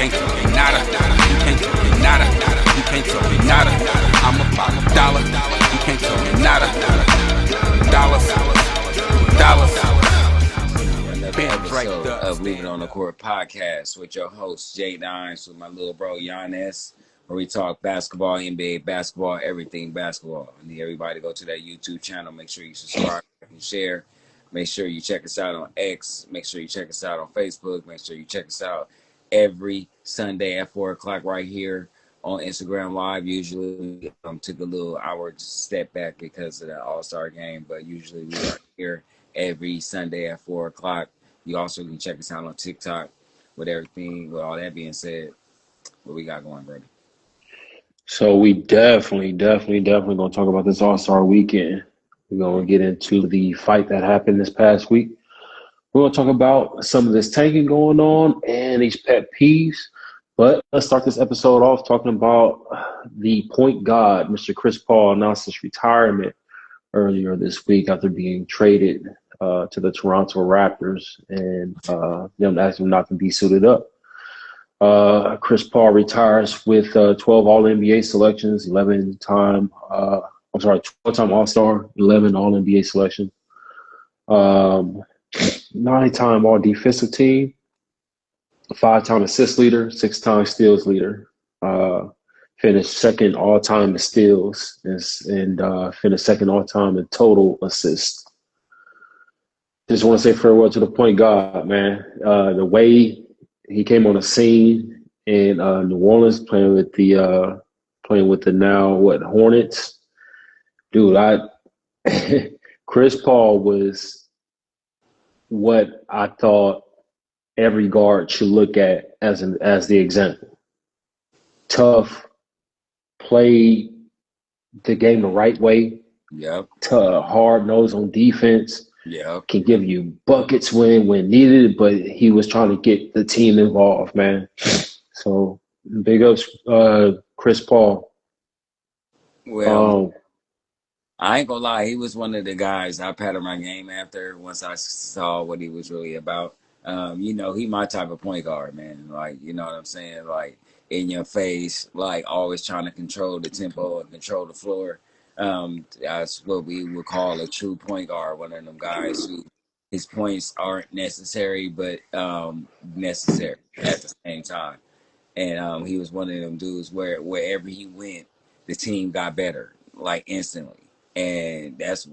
can't tell me nada. You can't tell me nada. You can't tell me nada. I'm about a dollar. You can't tell me nada. Dollars, dollars. Another episode of Leave It on the Court podcast with your host Jay Nines with my little bro Giannis, where we talk basketball, NBA basketball, everything basketball. I need everybody to go to that YouTube channel. Make sure you subscribe and share. Make sure you check us out on X. Make sure you check us out on Facebook. Make sure you check us out every Sunday at 4 o'clock right here on Instagram Live. Usually took a little hour to step back because of the All-Star game, but usually we are here every Sunday at 4 o'clock. You also can check us out on TikTok with everything. With all that being said, what we got going, brother? So we definitely going to talk about this All-Star weekend. We're going to get into the fight that happened this past week. We're going to talk about some of this tanking going on and these pet peeves. But let's start this episode off talking about the point guard, Mr. Chris Paul, announced his retirement earlier this week after being traded to the Toronto Raptors and them asking him not to be suited up. Chris Paul retires with 12 All-NBA selections, 12-time All-Star, 11 All-NBA selections, 9-time All-Defensive Team, 5-time assist leader, 6-time steals leader, finished second all-time in steals and finished second all-time in total assists. Just want to say farewell to the point guard, man. The way he came on the scene in New Orleans, playing with the now Hornets, dude. Chris Paul was what I thought every guard should look at as the example. Tough, played the game the right way. Yep. Hard nose on defense. Yeah, can give you buckets when needed, but he was trying to get the team involved, man. So big ups, Chris Paul. Well, I ain't gonna lie, he was one of the guys I patted my game after once I saw what he was really about. He my type of point guard, man. Like, you know what I'm saying? Like, in your face, like always trying to control the tempo and control the floor. That's what we would call a true point guard, one of them guys who his points aren't necessary, but necessary at the same time. And he was one of them dudes where wherever he went, the team got better, like instantly. And that's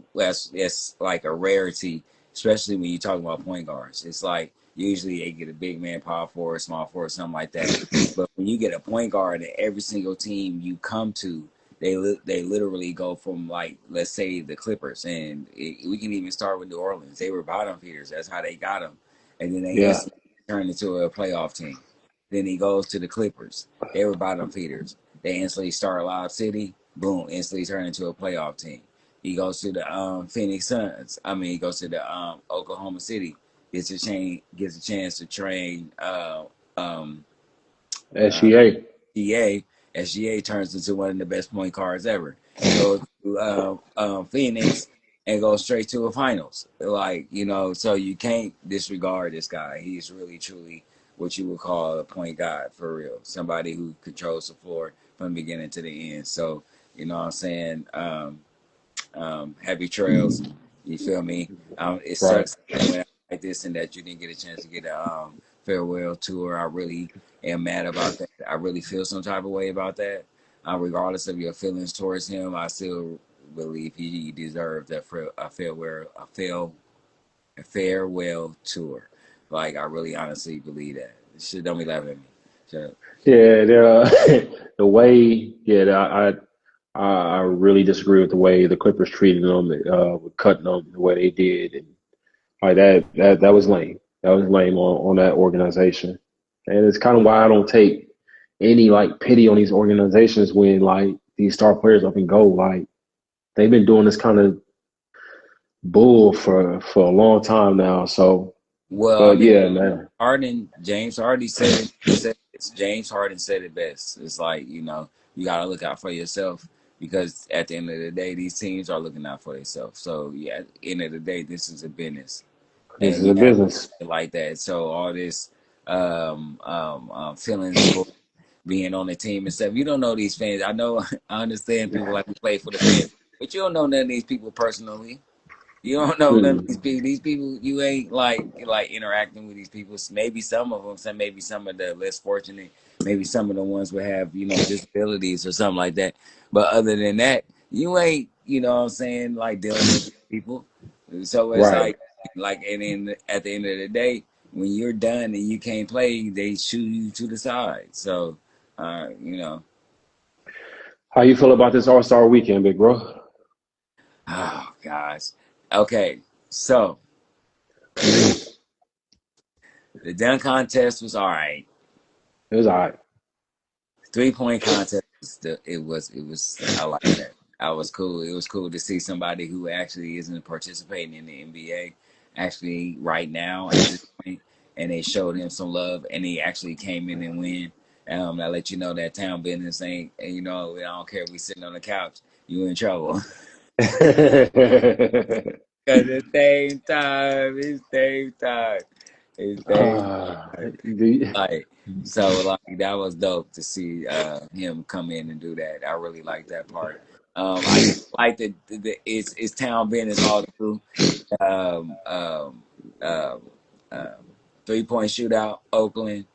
like a rarity, especially when you talk about point guards. It's like usually they get a big man, power forward, small forward, something like that. But when you get a point guard at every single team you come to, they literally go from, like, let's say the Clippers, and we can even start with New Orleans. They were bottom feeders. That's how they got them. And then they turned into a playoff team. Then he goes to the Clippers. They were bottom feeders. They instantly start Lob City. Boom, instantly turn into a playoff team. He goes to the Phoenix Suns. He goes to the Oklahoma City. Gets a chance to train SGA. SGA turns into one of the best point guards ever. Goes to Phoenix and goes straight to a finals. Like, so you can't disregard this guy. He's really, truly what you would call a point guard for real. Somebody who controls the floor from the beginning to the end. So, you know what I'm saying? Happy trails. You feel me? It sucks when like this and that you didn't get a chance to get a farewell tour. I really am mad about that. I really feel some type of way about that. Regardless of your feelings towards him, I still believe he deserved a farewell tour. Like, I really honestly believe that. Shit, don't be laughing at me. Shut up. Yeah, the way, I really disagree with the way the Clippers treated them, with cutting them the way they did, and like that was lame. That was lame on that organization, and it's kind of why I don't take any like pity on these organizations when like these star players up and go. Like, they've been doing this kind of bull for a long time now. So, well, yeah, man. James Harden said it. James Harden said it best. It's like, you gotta look out for yourself, because at the end of the day, these teams are looking out for themselves. So yeah, at the end of the day, this is a business. This is a business like that. So all this feelings for being on the team and stuff. You don't know these fans. I know, I understand people like we play for the fans, but you don't know none of these people personally. You don't know none of Mm. these people. These people, you ain't like interacting with these people. Maybe some of them, maybe some of the less fortunate, maybe some of the ones would have disabilities or something like that. But other than that, you ain't what I'm saying, like dealing with these people. So it's Right. and then at the end of the day, when you're done and you can't play, they shoot you to the side. So, you know, How you feel about this All-Star weekend, big bro? oh gosh. Okay, so the dunk contest was all right. It was all right. 3-point contest it was I like that. I was cool. It was cool to see somebody who actually isn't participating in the NBA actually right now at this point, and they showed him some love, and he actually came in and win. I let you know that town business ain't, and I don't care if we sitting on the couch, you in trouble. Cause it's same time. the, Like so, like that was dope to see him come in and do that. I really like that part. I did like the it's town business all through. Um, um, um, um, 3-point shootout, Oakland,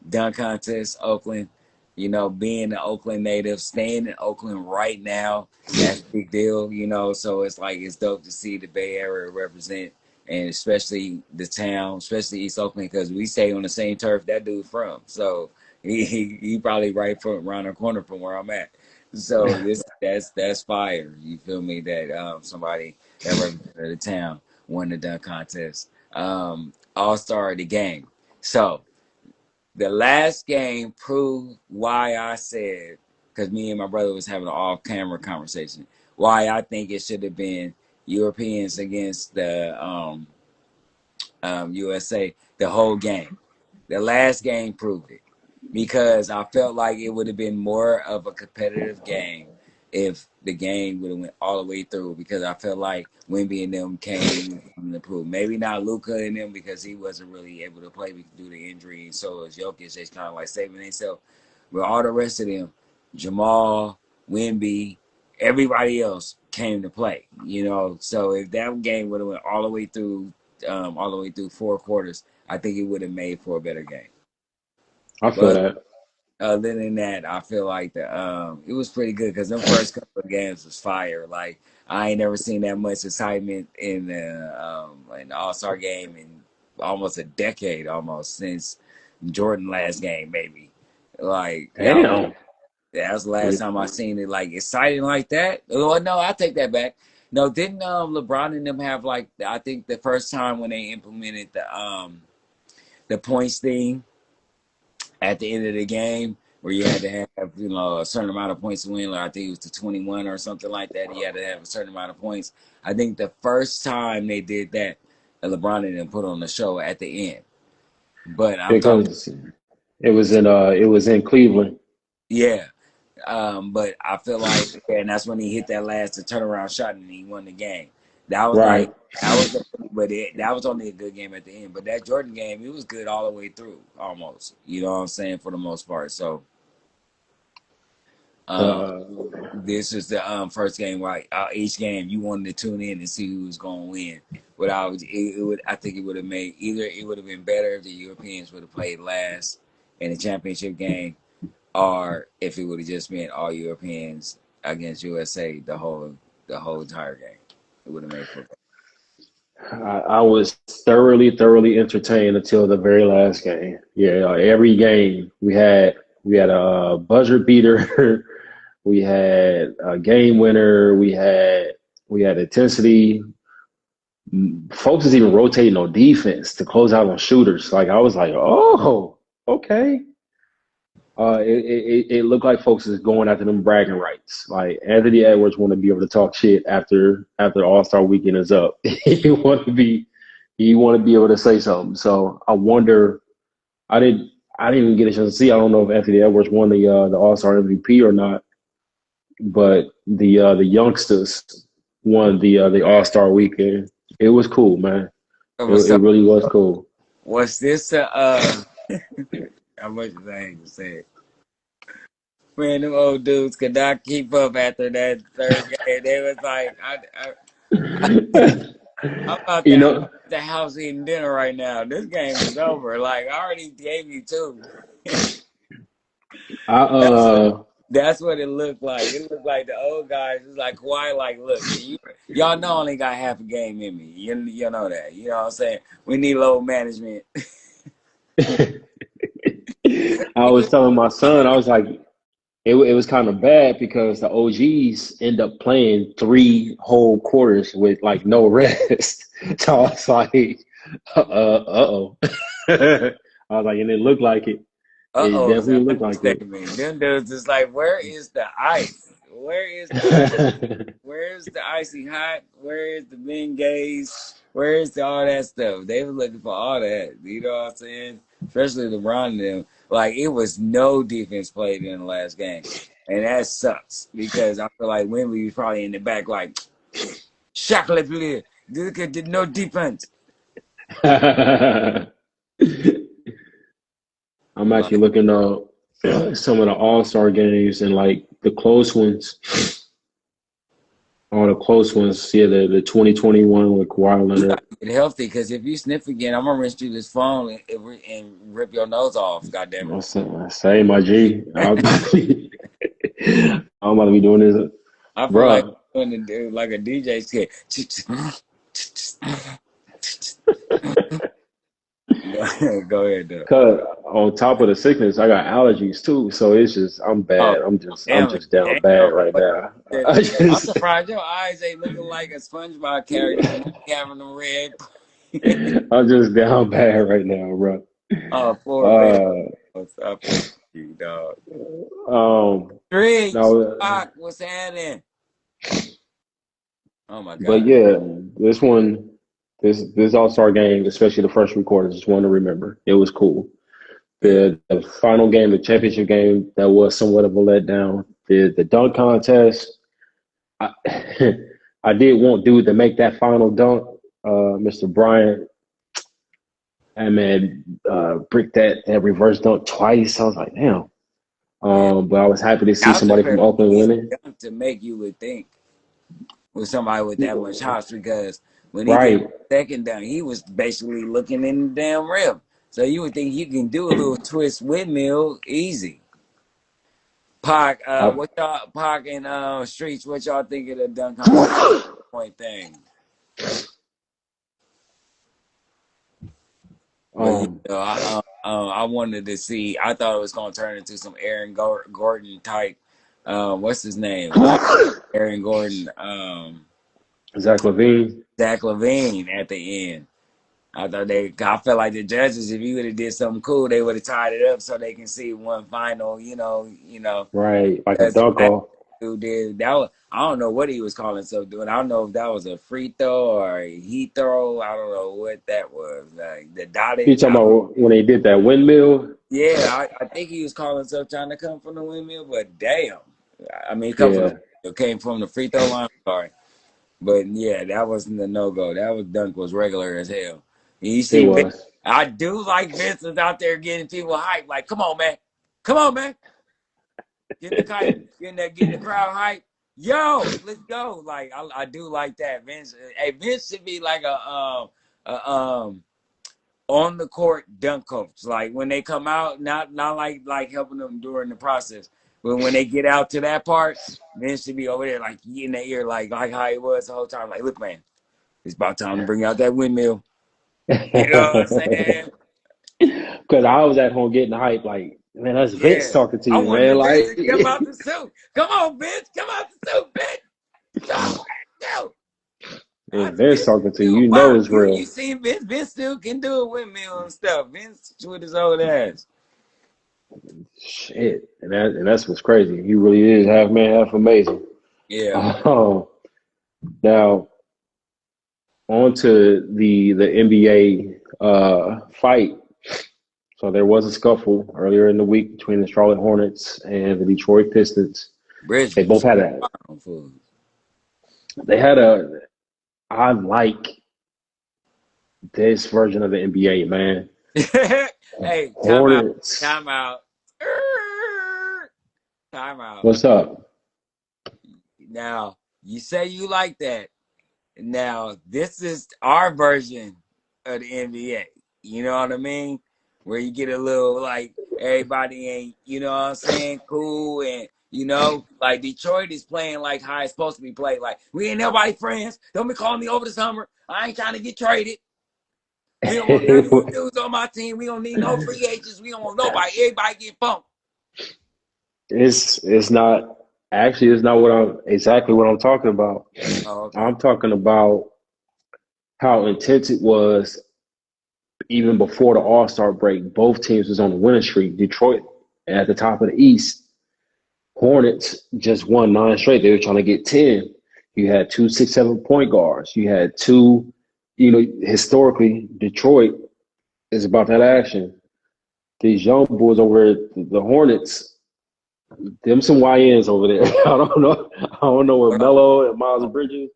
dunk contest, Oakland. Being an Oakland native, staying in Oakland right now, that's a big deal. So it's like it's dope to see the Bay Area represent, and especially the town, especially East Oakland, because we stay on the same turf that dude from. So he probably right from around the corner from where I'm at. So that's fire. You feel me? That somebody that represented the town won the dunk contest. All-star of the game. So the last game proved why I said, because me and my brother was having an off-camera conversation, why I think it should have been Europeans against the USA the whole game. The last game proved it because I felt like it would have been more of a competitive game if the game would have went all the way through, because I felt like Wemby and them came to prove. Maybe not Luka and them because he wasn't really able to play due to injury, and so was Jokic. They kind of like saving themselves. But all the rest of them, Jamal, Wemby, everybody else came to play. So if that game would have went all the way through 4 quarters, I think it would have made for a better game. I feel But that. other than that, I feel like it was pretty good because them first couple of games was fire. Like I ain't never seen that much excitement in the All Star game in almost a decade, almost since Jordan last game, maybe. Like Damn. that was the last time I seen it like exciting like that. Oh no, I take that back. No, didn't LeBron and them have like I think the first time when they implemented the points thing at the end of the game where you had to have a certain amount of points to win. Like I think it was to 21 or something like that. You had to have a certain amount of points. I think the first time they did that, LeBron and them put on the show at the end. But I'm talking, Because it was in Cleveland. yeah. But I feel like, and that's when he hit that last turnaround shot and he won the game. That was like Right. that was, that was only a good game at the end. But that Jordan game, it was good all the way through, almost. You know what I'm saying, for the most part. So, um, Uh, this is the first game where each game you wanted to tune in and see who was going to win. But I think it would have made either it would have been better if the Europeans would have played last in the championship game, or if it would have just been all Europeans against USA the whole entire game. It would have made football. I was thoroughly entertained until the very last game. Yeah, every game we had a buzzer beater, we had a game winner, we had intensity. Folks is even rotating on defense to close out on shooters. Like I was like, oh, okay. It looked like folks is going after them bragging rights. Like Anthony Edwards want to be able to talk shit after All Star Weekend is up. He want to be able to say something. So I wonder. I didn't even get a chance to see. I don't know if Anthony Edwards won the All Star MVP or not, but the youngsters won the All Star Weekend. It was cool, man. It So really was cool. was this How much is I ain't say? Man, them old dudes could not keep up after that third game. They was like, I'm out You there know, at the house eating dinner right now. This game is over. Like, I already gave you two. I That's what it looked like. It looked like the old guys. It's like Kawhi, like, look, y'all know I only got half a game in me. You know that. You know what I'm saying? We need load management. I was telling my son, I was like, it was kind of bad because the OGs end up playing 3 whole quarters with like no rest. So I was like, uh-oh. I was like, and it looked like it. It Uh-oh, is definitely an looked like it. understatement. Them dudes is like, where is the ice? Where is the Where's the icy hot? Where is the Benghazi? Where is all that stuff? They were looking for all that. You know what I'm saying? Especially LeBron and them. Like, it was no defense played in the last game. And that sucks because I feel like Wemby was probably in the back like, Shackle player. Did no defense. I'm actually Like, looking up some of the All-Star games and like the close ones. All the close ones, yeah, the 2021 with Kawhi you got Leonard. to get healthy because if you sniff again, I'm going to rinse through this phone and rip your nose off. God damn Say my G. I'm about to be doing this, I feel like bruh. doing like a DJ skit. Go ahead, though. Cause on top of the sickness, I got allergies too. So it's just I'm Oh, bad. I'm damn it. just down bad Damn. right now. I I'm just surprised your eyes ain't looking like a SpongeBob character and you having them red. I'm just down bad right now, bro. Oh, poor baby. Uh, I feel you, dog. um, Streets. no, Fuck, what's happening? Oh, my but God. yeah, this one, this All-Star game, especially the first 3 quarters, is one to remember. It was cool. Yeah. The final game, the championship game, that was somewhat of a letdown. The dunk contest, I, I did want dude to make that final dunk, Mr. Bryant, and man, brick that reverse dunk twice. I was like, damn. Yeah. But I was happy to see That was a somebody from very Oakland easy winning. dunk to make, you would think, with somebody with that much hops because when he did Right. the second dunk, he was basically looking in the damn rim. So you would think you can do a little twist windmill easy. Pac, I, what y'all, Pac and Streets, what y'all think of the dunk contest point thing? But you um, know, I wanted to see. I thought it was gonna turn into some Aaron Gordon type. What's his name? Like Aaron Gordon, Zach LaVine. Zach Levine at the end. I felt like the judges, if you would have did something cool, they would have tied it up so they can see one final. Right. Like a Because the dunk last off. dude did that. I don't know what he was calling himself doing. I don't know if that was a free throw or a heat throw. I don't know what that was. Like the You dotted. talking about when they did that windmill? Yeah, I think he was calling himself trying to come from the windmill, but damn. I mean, come from Yeah, it came from the free throw line. Sorry. But yeah, that wasn't the no go. That was dunk was regular as hell. And you it see, was. I do like Vincent out there getting people hyped. Like, come on, man, getting the crowd hyped. Yo, let's go. Like, I do like that. Vince, hey, Vince should be like a on the court dunk coach. Like when they come out, not like helping them during the process, but when they get out to that part, Vince should be over there like in their ear, like how he was the whole time. Like, look, man, it's about time to bring out that windmill. You know what I'm saying? Because I was at home getting hyped, like, man, that's Vince Yeah. talking to I you, wanted man. Vince Like, to come out the suit. Come on, Vince. Come out the suit, Vince. Go, go. I and Vince still talking to you, do you know work. it's You real. seen Vince? Vince still can do a windmill and stuff. Vince with his old ass. Shit, and that's what's crazy. He really is half man, half amazing. Yeah. Um, now on to the NBA fight. So there was a scuffle earlier in the week between the Charlotte Hornets and the Detroit Pistons. They Bridges. both had a Food. they had a I like this version of the NBA, man. Hey, time out. Hornets. Time out. Time out. What's up? Now, you say you like that. Now, this is our version of the NBA. You know what I mean? Where you get a little like everybody ain't, you know what I'm saying, cool and like Detroit is playing like how it's supposed to be played. Like, we ain't nobody friends. Don't be calling me over the summer. I ain't trying to get traded. We don't want none of these dudes on my team. We don't need no free agents. We don't want nobody. Everybody get bumped. It's not actually it's not what I'm exactly what I'm talking about. Oh, okay. I'm talking about how intense it was even before the All-Star break. Both teams was on the winning streak. Detroit at the top of the East. Hornets just won 9 straight. They were trying to get 10. You had two 6'7" point guards. You had two, historically, Detroit is about that action. These young boys over at the Hornets, them some YNs over there. I don't know. I don't know where Well, Melo and Miles Bridges.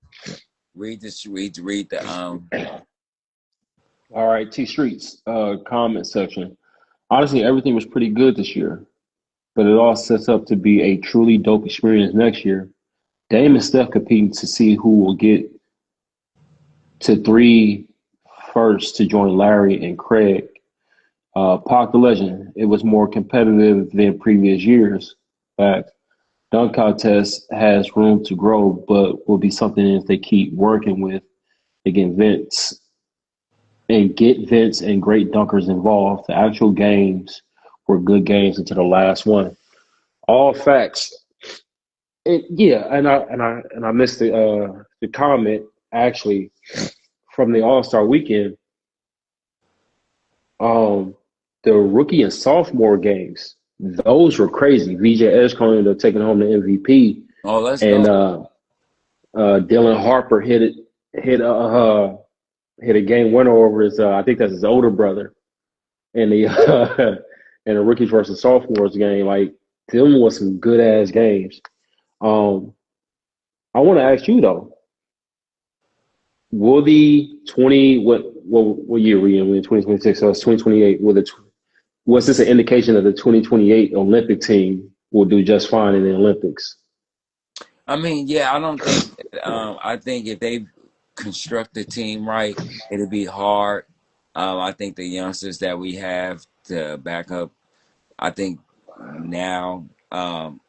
read this. Read the All right, T Streets, comment section. Honestly, everything was pretty good this year, but it all sets up to be a truly dope experience next year. Dame and Steph competing to see who will get to three first to join Larry and Craig. Pac the Legend. It was more competitive than previous years. Fact. Dunk contest has room to grow, but will be something if they keep working with again Vince and get Vince and great dunkers involved. The actual games were good games until the last one. All facts. Yeah, and I missed the comment actually from the All Star weekend. Um, the rookie and sophomore games, those were crazy. VJ Edgecombe ended up taking home the MVP, Oh, let's and go. Dylan Harper hit a game winner over his I think that's his older brother in the in the rookies versus sophomores game. Like them was some good ass games. Um, I want to ask you though, will the 20 what year we in? We in 2026, so it's 2028. Was this an indication that the 2028 Olympic team will do just fine in the Olympics? I mean, yeah, I don't think. I think if they construct the team right, it'll be hard. I think the youngsters that we have to back up. I think now,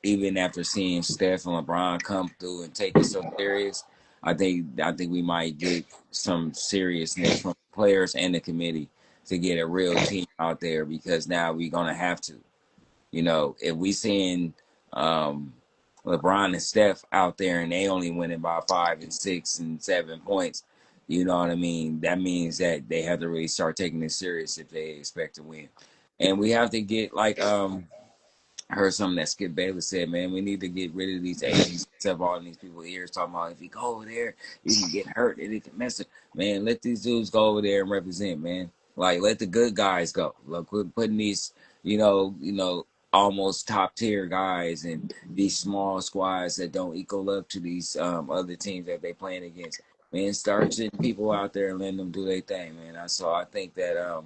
even after seeing Steph and LeBron come through and take it so serious, I think we might get some seriousness from players and the committee to get a real team out there because now we're gonna have to. If we seeing um, LeBron and Steph out there and they only winning by 5 and 6 and 7 points, you know what I mean? That means that they have to really start taking it serious if they expect to win. And we have to get like I heard something that Skip Bayless said, man, we need to get rid of these agents, except all these people ears talking about if you go over there, you can get hurt and it can mess it. Man, let these dudes go over there and represent, man. Like let the good guys go. Like quit putting these, almost top tier guys and these small squads that don't equal up to these other teams that they playing against. Man, start sending people out there and letting them do their thing, man. I think that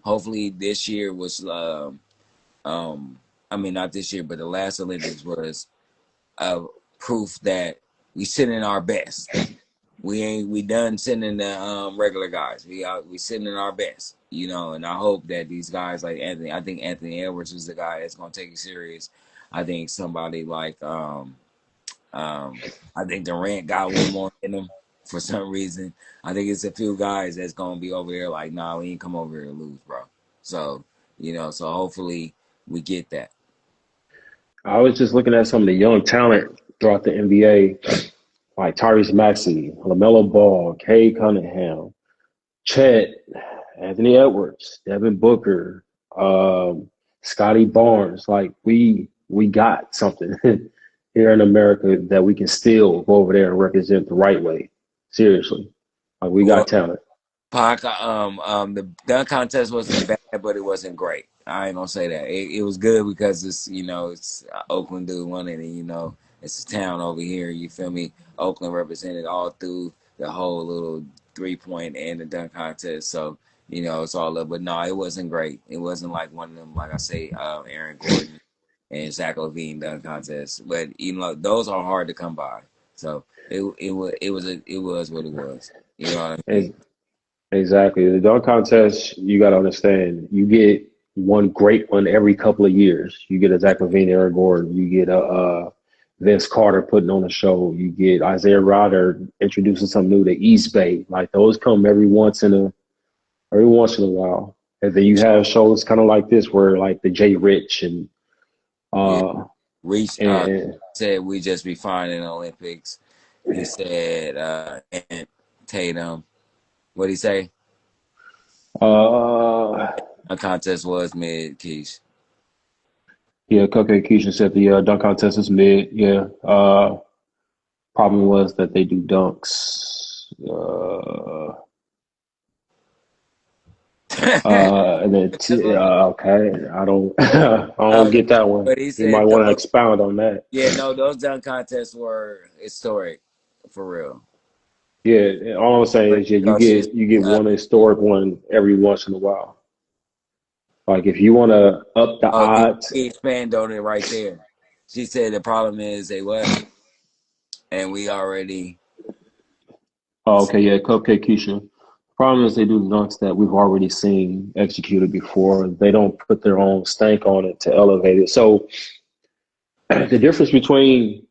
hopefully this year was um, I mean, not this year, but the last Olympics was proof that we sending our best. We done sending the regular guys. We sending our best, and I hope that these guys like Anthony. I think Anthony Edwards is the guy that's gonna take it serious. I think somebody like I think Durant got a little more in him for some reason. I think it's a few guys that's gonna be over there like, nah, we ain't come over here to lose, bro. So so hopefully we get that. I was just looking at some of the young talent throughout the NBA, like Tyrese Maxey, LaMelo Ball, Kay Cunningham, Chet, Anthony Edwards, Devin Booker, Scotty Barnes. Like we got something here in America that we can still go over there and represent the right way. Seriously, like we got Well, talent. the dunk contest wasn't bad, but it wasn't great. I ain't gonna say that. It was good because it's Oakland dude won it, and it's a town over here. You feel me? Oakland represented all through the whole little 3-point and the dunk contest. So You know, it's all up. But no, it wasn't great. It wasn't like one of them, like I say, Aaron Gordon and Zach LaVine dunk contests. But you know, those are hard to come by. So it was what it was. You know what I mean? Ex- Exactly. The dunk contest, you got to understand, you get one great one every couple of years. You get a Zach LaVine, Aaron Gordon. You get a Vince Carter putting on a show. You get Isaiah Rodder introducing something new to East Bay. Like those come every once in a while. And then you have shows kind of like this where like the Jay Rich Yeah. uh Reach and said we just be fine in the Olympics. He said and Tatum. What'd he say? uh A contest was mid, Keish. yeah, Cupcake Keisha said the dunk contest is mid. Yeah. Problem was that they do dunks. And then That's what he, okay, I don't I don't get that one. but he You might said want to those. expound on that. Yeah, no, those dunk contests were historic for real. Yeah, all I'm saying is yeah, Precocious. you get one historic one every once in a while. Like if you want to up the Oh, he odds, expand on it right there. She said the problem is they what, and we already. oh, okay, yeah, Cupcake Keisha. Problem is they do dunks that we've already seen executed before. They don't put their own stank on it to elevate it. So the difference between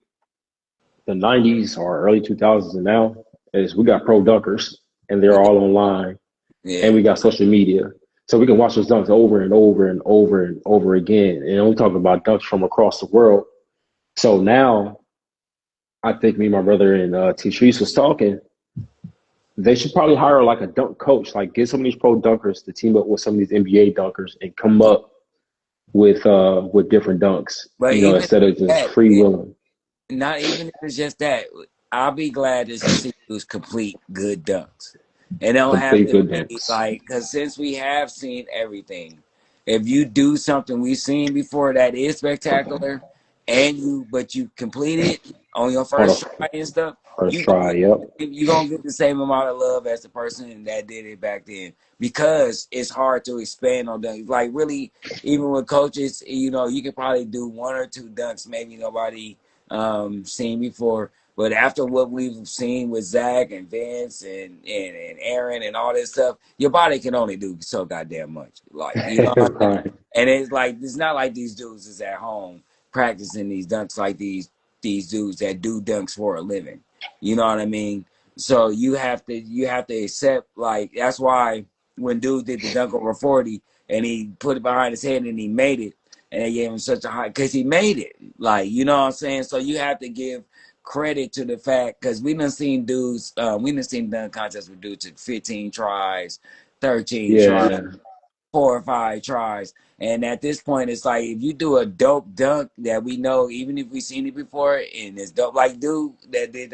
the 90s or early 2000s and now is we got pro dunkers and they're Yeah, all online and yeah. we got social media. So we can watch those dunks over and over and over and over again. And we're talking about dunks from across the world. So now I think me, my brother, and T. Shreese was talking. They should probably hire like a dunk coach, like get some of these pro dunkers to team up with some of these NBA dunkers and come up with different dunks, But you know, even instead of just that, free willing. not even if it's just that. I'll be glad to see who's complete good dunks. It don't have Complete to good be dunks. like because since we have seen everything, if you do something we've seen before that is spectacular, and you complete it on your On a first try and stuff, first you gonna try, yep. you gonna get the same amount of love as the person that did it back then because it's hard to expand on dunks. Like really, even with coaches, you know, you could probably do one or two dunks, maybe nobody seen before. But after what we've seen with Zach and Vince and Aaron and all this stuff, your body can only do so goddamn much. Like, you know what I mean? Right. And it's like it's not like these dudes is at home practicing these dunks like these dudes that do dunks for a living. You know what I mean? So you have to accept like that's why when dude did the dunk over 40 and he put it behind his head and he made it and they gave him such a high because he made it. Like, you know what I'm saying? So you have to give credit to the fact because we done seen dudes, we done seen dunk contests with dudes at 15 tries, 13 tries, Yeah, 4 or 5 tries. And at this point, it's like if you do a dope dunk that we know, even if we've seen it before, and it's dope, like dude that did,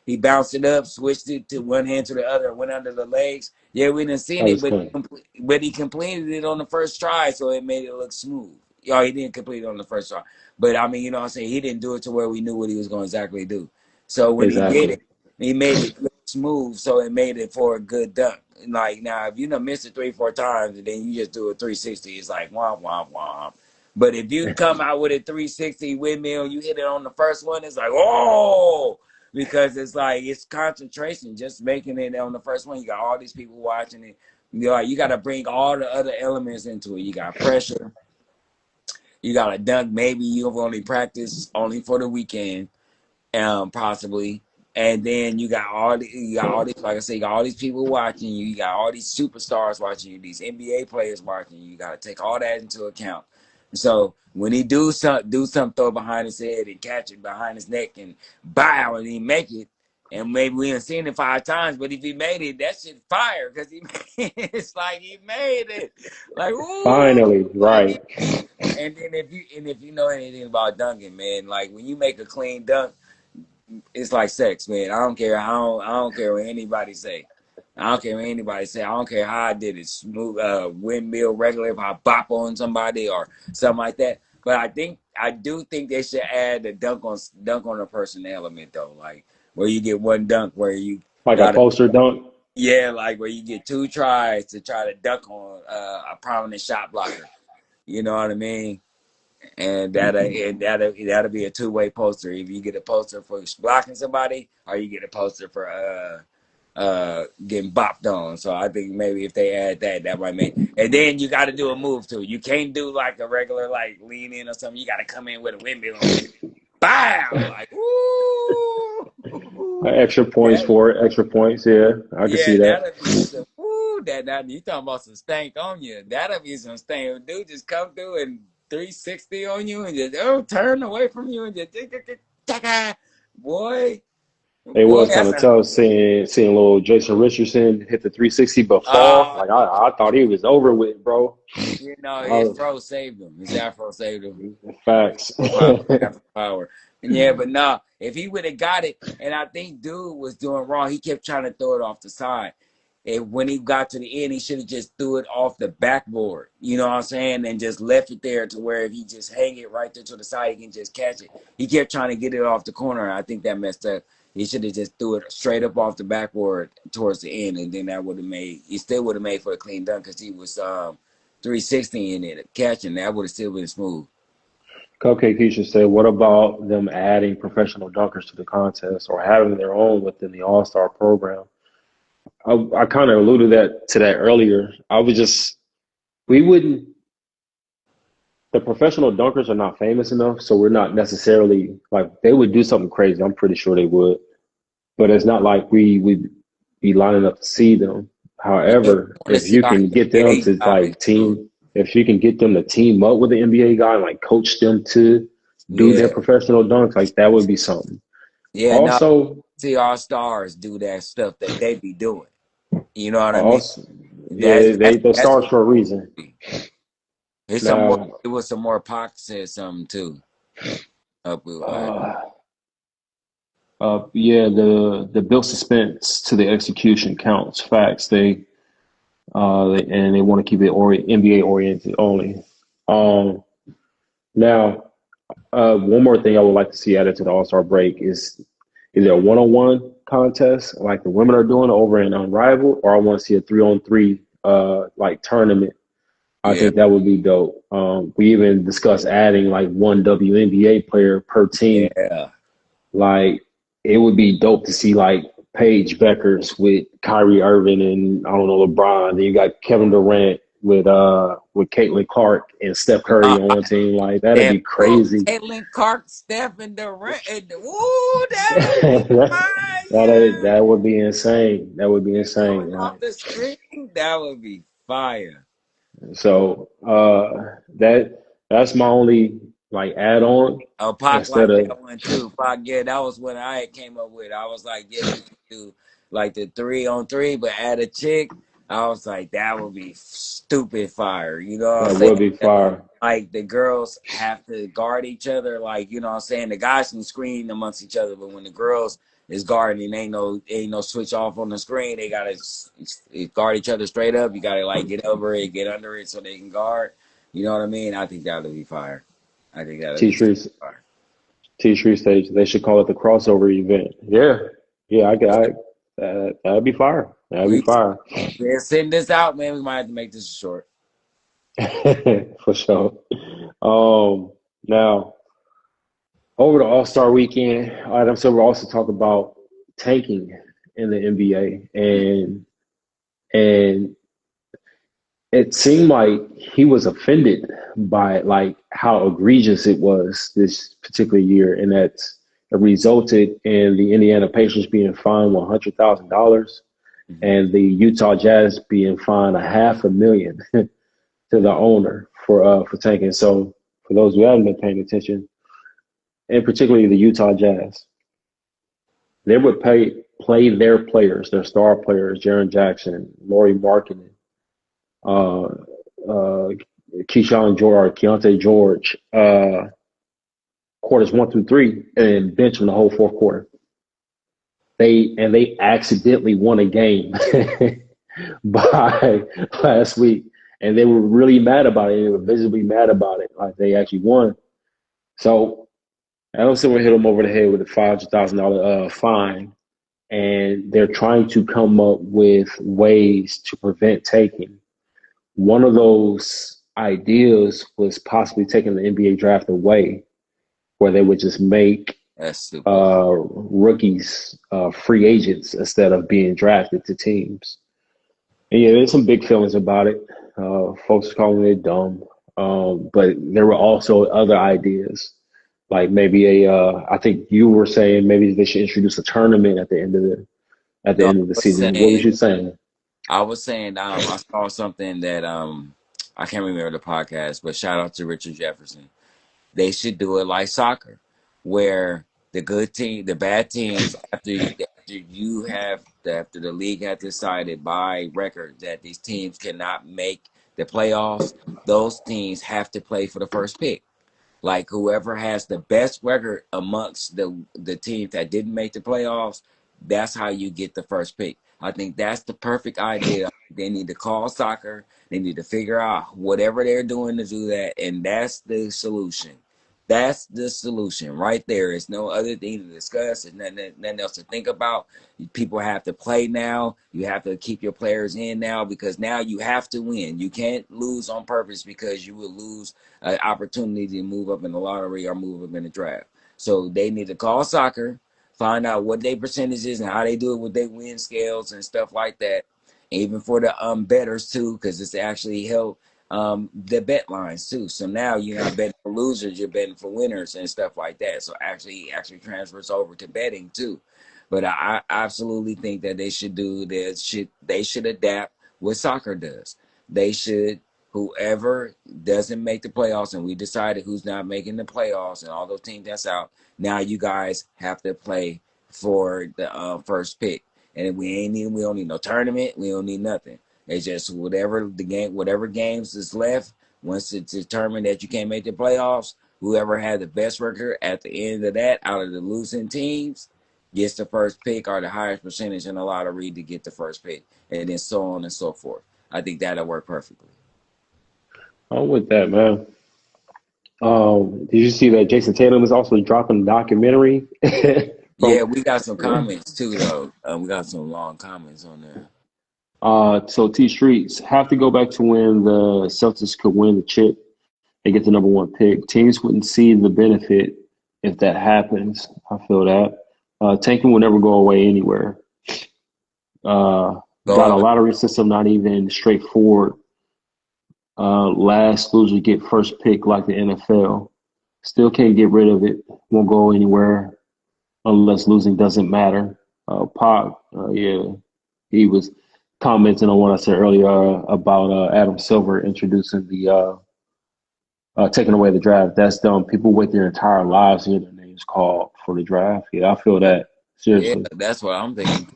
he bounced it up, switched it to one hand to the other, went under the legs. Yeah, we didn't that seen it, was clean. but he completed it on the first try, so it made it look smooth. Yeah, he didn't complete it on the first try, but I mean, you know what I'm saying? He didn't do it to where we knew what he was going to exactly do. So when he did Exactly. it, he made it look smooth, so it made it for a good dunk. Like now, if you done missed it 3 4 times and then you just do a 360, it's like womp womp womp. But if you come out with a 360 windmill, you hit it on the first one, it's like oh, because it's like it's concentration. Just making it on the first one, you got all these people watching it. You like you got to bring all the other elements into it. You got pressure. You got to dunk. Maybe you've only practiced only for the weekend possibly. And then you got all these, like I say, you got all these people watching you. You got all these superstars watching you. These NBA players watching you. You got to take all that into account. So when he do some throw behind his head and catch it behind his neck and bow and he make it, and maybe we ain't seen it 5 times, but if he made it, that shit fire because he it's like he made it. Like ooh, Finally, like he right. and then if you know anything about dunking, man, like when you make a clean dunk, it's like sex, man. I don't care what anybody say. I don't care what anybody say. I don't care how I did it. Smooth windmill regular if I bop on somebody or something like that. But I do think they should add the dunk on a person element though. Like where you get one dunk where you Like a gotta poster dunk. Yeah, like where you get 2 tries to try to dunk on a prominent shot blocker. You know what I mean? And that'll be a 2-way poster. If you get a poster for blocking somebody, or you get a poster for getting bopped on. So I think maybe if they add that, that might make. And then you got to do a move too. You can't do like a regular like lean in or something. You got to come in with a windmill and just bow like woo. Extra points That, for it. Extra points. Yeah, I can yeah, see that. that'll be some woo. That you talking about some stank on you? That'll be some stank. Dude, just come through and 360 on you and just turn away from you and just boy, It boy. was kind of tough seeing little Jason Richardson hit the 360 but fall. Uh, Like I thought he was over with, bro. You know, his Uh, throw saved him. His afro saved him. Facts. Afro power. And yeah, but nah, if he would have got it, and I think dude was doing wrong, he kept trying to throw it off the side. And when he got to the end, he should have just threw it off the backboard. You know what I'm saying? And just left it there to where if he just hang it right there to the side, he can just catch it. He kept trying to get it off the corner. I think that messed up. He should have just threw it straight up off the backboard towards the end, and then that would have made. He still would have made for a clean dunk because he was 360 in it catching. That would have still been smooth. Cupcake Keisha said, "What about them adding professional dunkers to the contest or having their own within the All Star program?" I kind of alluded to that earlier. We wouldn't. The professional dunkers are not famous enough, so we're not necessarily like they would do something crazy. I'm pretty sure they would, but it's not like we would be lining up to see them. Yeah, However, I want to if see you our can get them NBA to guys too. if you can get them to team up with the NBA guy and like coach them to do their Yeah, professional dunks, like that would be something. yeah. Now Also, see our stars do that stuff that they be doing. You know what I mean? also, That's yeah, that's they're that's stars for a reason. It's some more. Now, It was some more. Pac said something too. Up with uh, yeah, the build suspense to the execution counts. Facts. And they want to keep it NBA oriented only. Um, now, one more thing I would like to see added to the All Star break is there a 1-on-1 contest like the women are doing over in Unrivaled, or I want to see a 3-on-3 like tournament. I yeah, think that would be dope. We even discussed adding like one WNBA player per team. yeah. Like it would be dope to see like Paige Beckers with Kyrie Irving and I don't know LeBron. Then you got Kevin Durant with Caitlin Clark and Steph Curry Uh, on one team. Like that'd Steph, be crazy. Caitlin Clark, Steph, and Durant. Woo, that'll be that fire. that would be insane. That would be insane. Going off Like, the screen, that would be fire. so that's my only like add on Oh, Pac instead like of that one too. Pac, yeah, that was what I came up with. I was like, yeah, we could do like the 3-on-3, but add a chick. I was like, that would be stupid fire. You know what I'm that saying? would be fire. Like the girls have to guard each other. Like, you know what I'm saying? The guys can screen amongst each other, but when the girls is guarding, ain't no switch off on the screen. They gotta guard each other straight up. You gotta like get over it, get under it so they can guard. You know what I mean? I think that would be fire. I think that would T be super Shrees fire. T Shree stage. They should call it the crossover event. Yeah, yeah. That'd be fire. That'd be We fire we're sitting this out, man. We might have to make this short. for sure. Now over the All Star weekend, Adam Silver also talked about tanking in the NBA, and it seemed like he was offended by like how egregious it was this particular year, and that it resulted in the Indiana Pacers being fined $100,000 Mhm. and the Utah Jazz being fined $500,000 to the owner for tanking. So for those who haven't been paying attention, and particularly the Utah Jazz, they would play their players, their star players, Jaren Jackson, Laurie Markkinen, uh, uh, Keyshawn George, Keontae George, quarters 1 through 3, and bench them the whole fourth quarter. They accidentally won a game by last week, and they were really mad about it. They were visibly mad about it, like they actually won. So Adam Silver hit him over the head with a $500,000 fine, and they're trying to come up with ways to prevent taking. One of those ideas was possibly taking the NBA draft away, where they would just make That's stupid. rookies free agents instead of being drafted to teams. And yeah, there's some big feelings about it. Folks calling it dumb, but there were also other ideas, like maybe I think you were saying maybe they should introduce a tournament at the No, end of the season. What was you saying? I was saying, I saw something that I can't remember the podcast, but shout out to Richard Jefferson. They should do it like soccer, where the good team, the bad teams, after the league has decided by record that these teams cannot make the playoffs, those teams have to play for the first pick. Like whoever has the best record amongst the teams that didn't make the playoffs, that's how you get the first pick. I think that's the perfect idea. They need to call soccer. They need to figure out whatever they're doing to do that, and that's the solution. That's the solution right there. It's no other thing to discuss. There's nothing else to think about. People have to play now. You have to keep your players in now because now you have to win. You can't lose on purpose because you will lose an opportunity to move up in the lottery or move up in the draft. So they need to call soccer, find out what their percentage is and how they do it with their win scales and stuff like that. Even for the betters too, because it's actually helped the bet lines too. So now you're not betting for losers, you're betting for winners and stuff like that. So actually transfers over to betting too. But I absolutely think that they should adapt what soccer does. They should whoever doesn't make the playoffs, and we decided who's not making the playoffs, and all those teams that's out. Now you guys have to play for the first pick, and we don't need no tournament. We don't need nothing. It's just whatever games is left. Once it's determined that you can't make the playoffs, whoever had the best record at the end of that, out of the losing teams, gets the first pick or the highest percentage in the lottery to get the first pick, and then so on and so forth. I think that'll work perfectly. I'm with that, man. Did you see that Jason Tatum is also dropping a documentary Yeah, from? we got some comments too, though. We got some long comments on there. So T Streets have to go back to when the Celtics could win the chip and get the number one pick. Teams wouldn't see the benefit if that happens. I feel that. Tanking will never go away anywhere. Got a Go lottery system not even straightforward. Last loser get first pick like the NFL. Still can't get rid of it. Won't go anywhere unless losing doesn't matter. Pop, yeah, he was commenting on what I said earlier about Adam Silver introducing the taking away the draft. That's dumb. People wait their entire lives to hear their names called for the draft. Yeah, I feel that Yeah, seriously. that's what I'm thinking.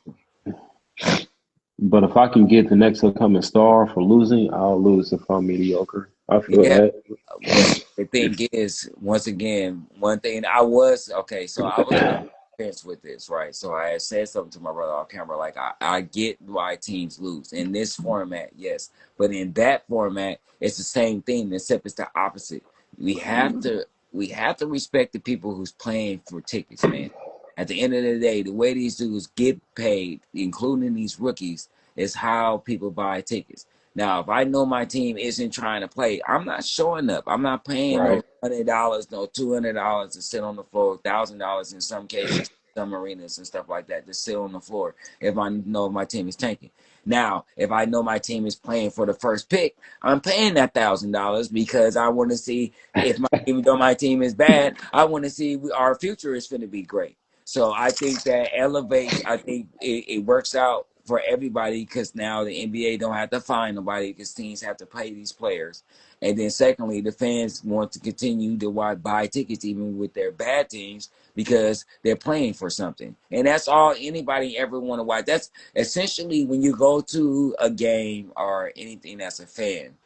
But if I can get the next upcoming star for losing, I'll lose if I'm mediocre. I feel Yeah, that. but the thing is, once again, one thing so I was on the fence with this, right? So I had said something to my brother off camera, like I get why teams lose in this format, yes, but in that format, it's the same thing, except it's the opposite. We have to we have to respect the people who's playing for tickets, man. At the end of the day, the way these dudes get paid, including these rookies, is how people buy tickets. Now, if I know my team isn't trying to play, I'm not showing up. I'm not paying no Right. $100, no $200 to sit on the floor, $1,000 in some cases, some arenas and stuff like that to sit on the floor if I know my team is tanking. Now, if I know my team is playing for the first pick, I'm paying that $1,000 because I want to see if even though my team is bad, I want to see our future is going to be great. So I think that elevates. I think it works out for everybody because now the NBA don't have to find nobody because teams have to pay these players. And then secondly, the fans want to continue to buy tickets even with their bad teams because they're playing for something. And that's all anybody ever want to watch. That's essentially when you go to a game or anything that's a fan,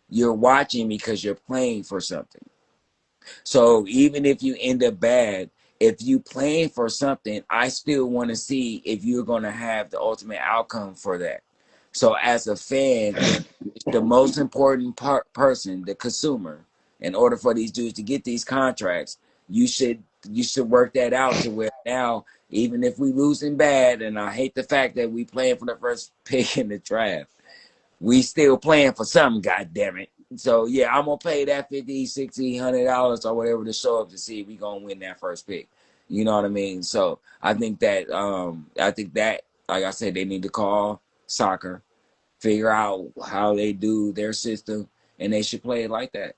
you're watching because you're playing for something. So even if you end up bad, if you playing for something, I still want to see if you're going to have the ultimate outcome for that. So as a fan, the most important person, the consumer, in order for these dudes to get these contracts, you should work that out to where now, even if we losing bad, and I hate the fact that we playing for the first pick in the draft, we still playing for something, God damn it. So yeah, I'm gonna pay that $50, $60, $100 or whatever to show up to see if we gonna win that first pick. You know what I mean? So I think that like I said, they need to call soccer, figure out how they do their system, and they should play it like that.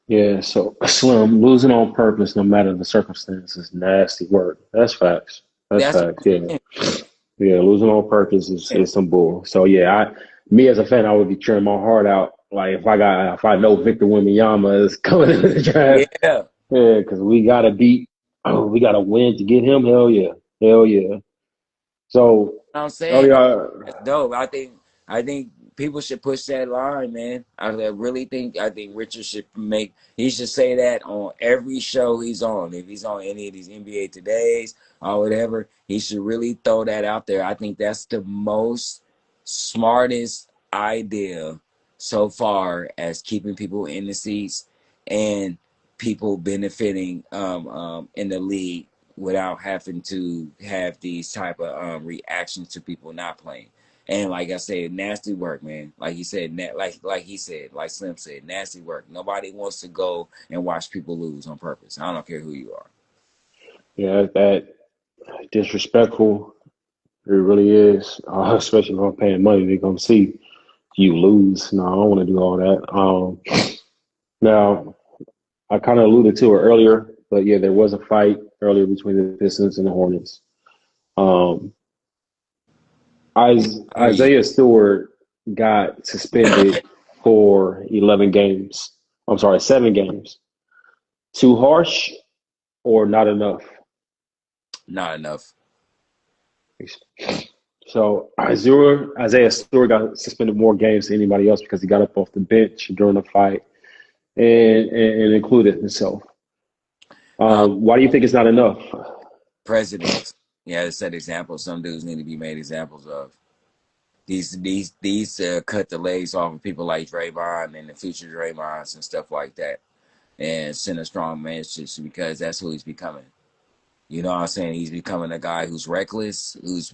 Yeah, so Slim, losing on purpose, no matter the circumstances, nasty work. That's facts. That's That's facts. Yeah, what yeah, losing on purpose is some bull. So yeah, me as a fan, I would be cheering my heart out. Like if I know Victor Wembanyama is coming in the yeah. draft, You know yeah, because we gotta win to get him. Hell yeah. So, what I'm oh saying? yeah, That's dope. I think people should push that line, man. I think Richard should he should say that on every show he's on. If he's on any of these NBA Todays or whatever, he should really throw that out there. I think that's the most smartest idea so far as keeping people in the seats and people benefiting in the league without having to have these type of reactions to people not playing. And like I said, nasty work, man. Like he said, like Slim said, nasty work. Nobody wants to go and watch people lose on purpose. I don't care who you are. yeah, that disrespectful. It really is, especially if I'm paying money to come see you lose. No, I don't want to do all that. Now, I kind of alluded to it earlier, but yeah, there was a fight earlier between the Pistons and the Hornets. Um, I hear you. Isaiah Stewart got suspended for 11 games. I'm sorry, 7 games. Too harsh or not enough? Not enough. So Isaiah Stewart got suspended more games than anybody else because he got up off the bench during the fight and included himself. Um, Why do you think it's not enough? Presidents. Yeah, to set examples. Some dudes need to be made examples of. These cut the legs off of people like Draymond and the future Draymonds and stuff like that, and send a strong message because that's who he's becoming. You know what I'm saying? He's becoming a guy who's reckless, who's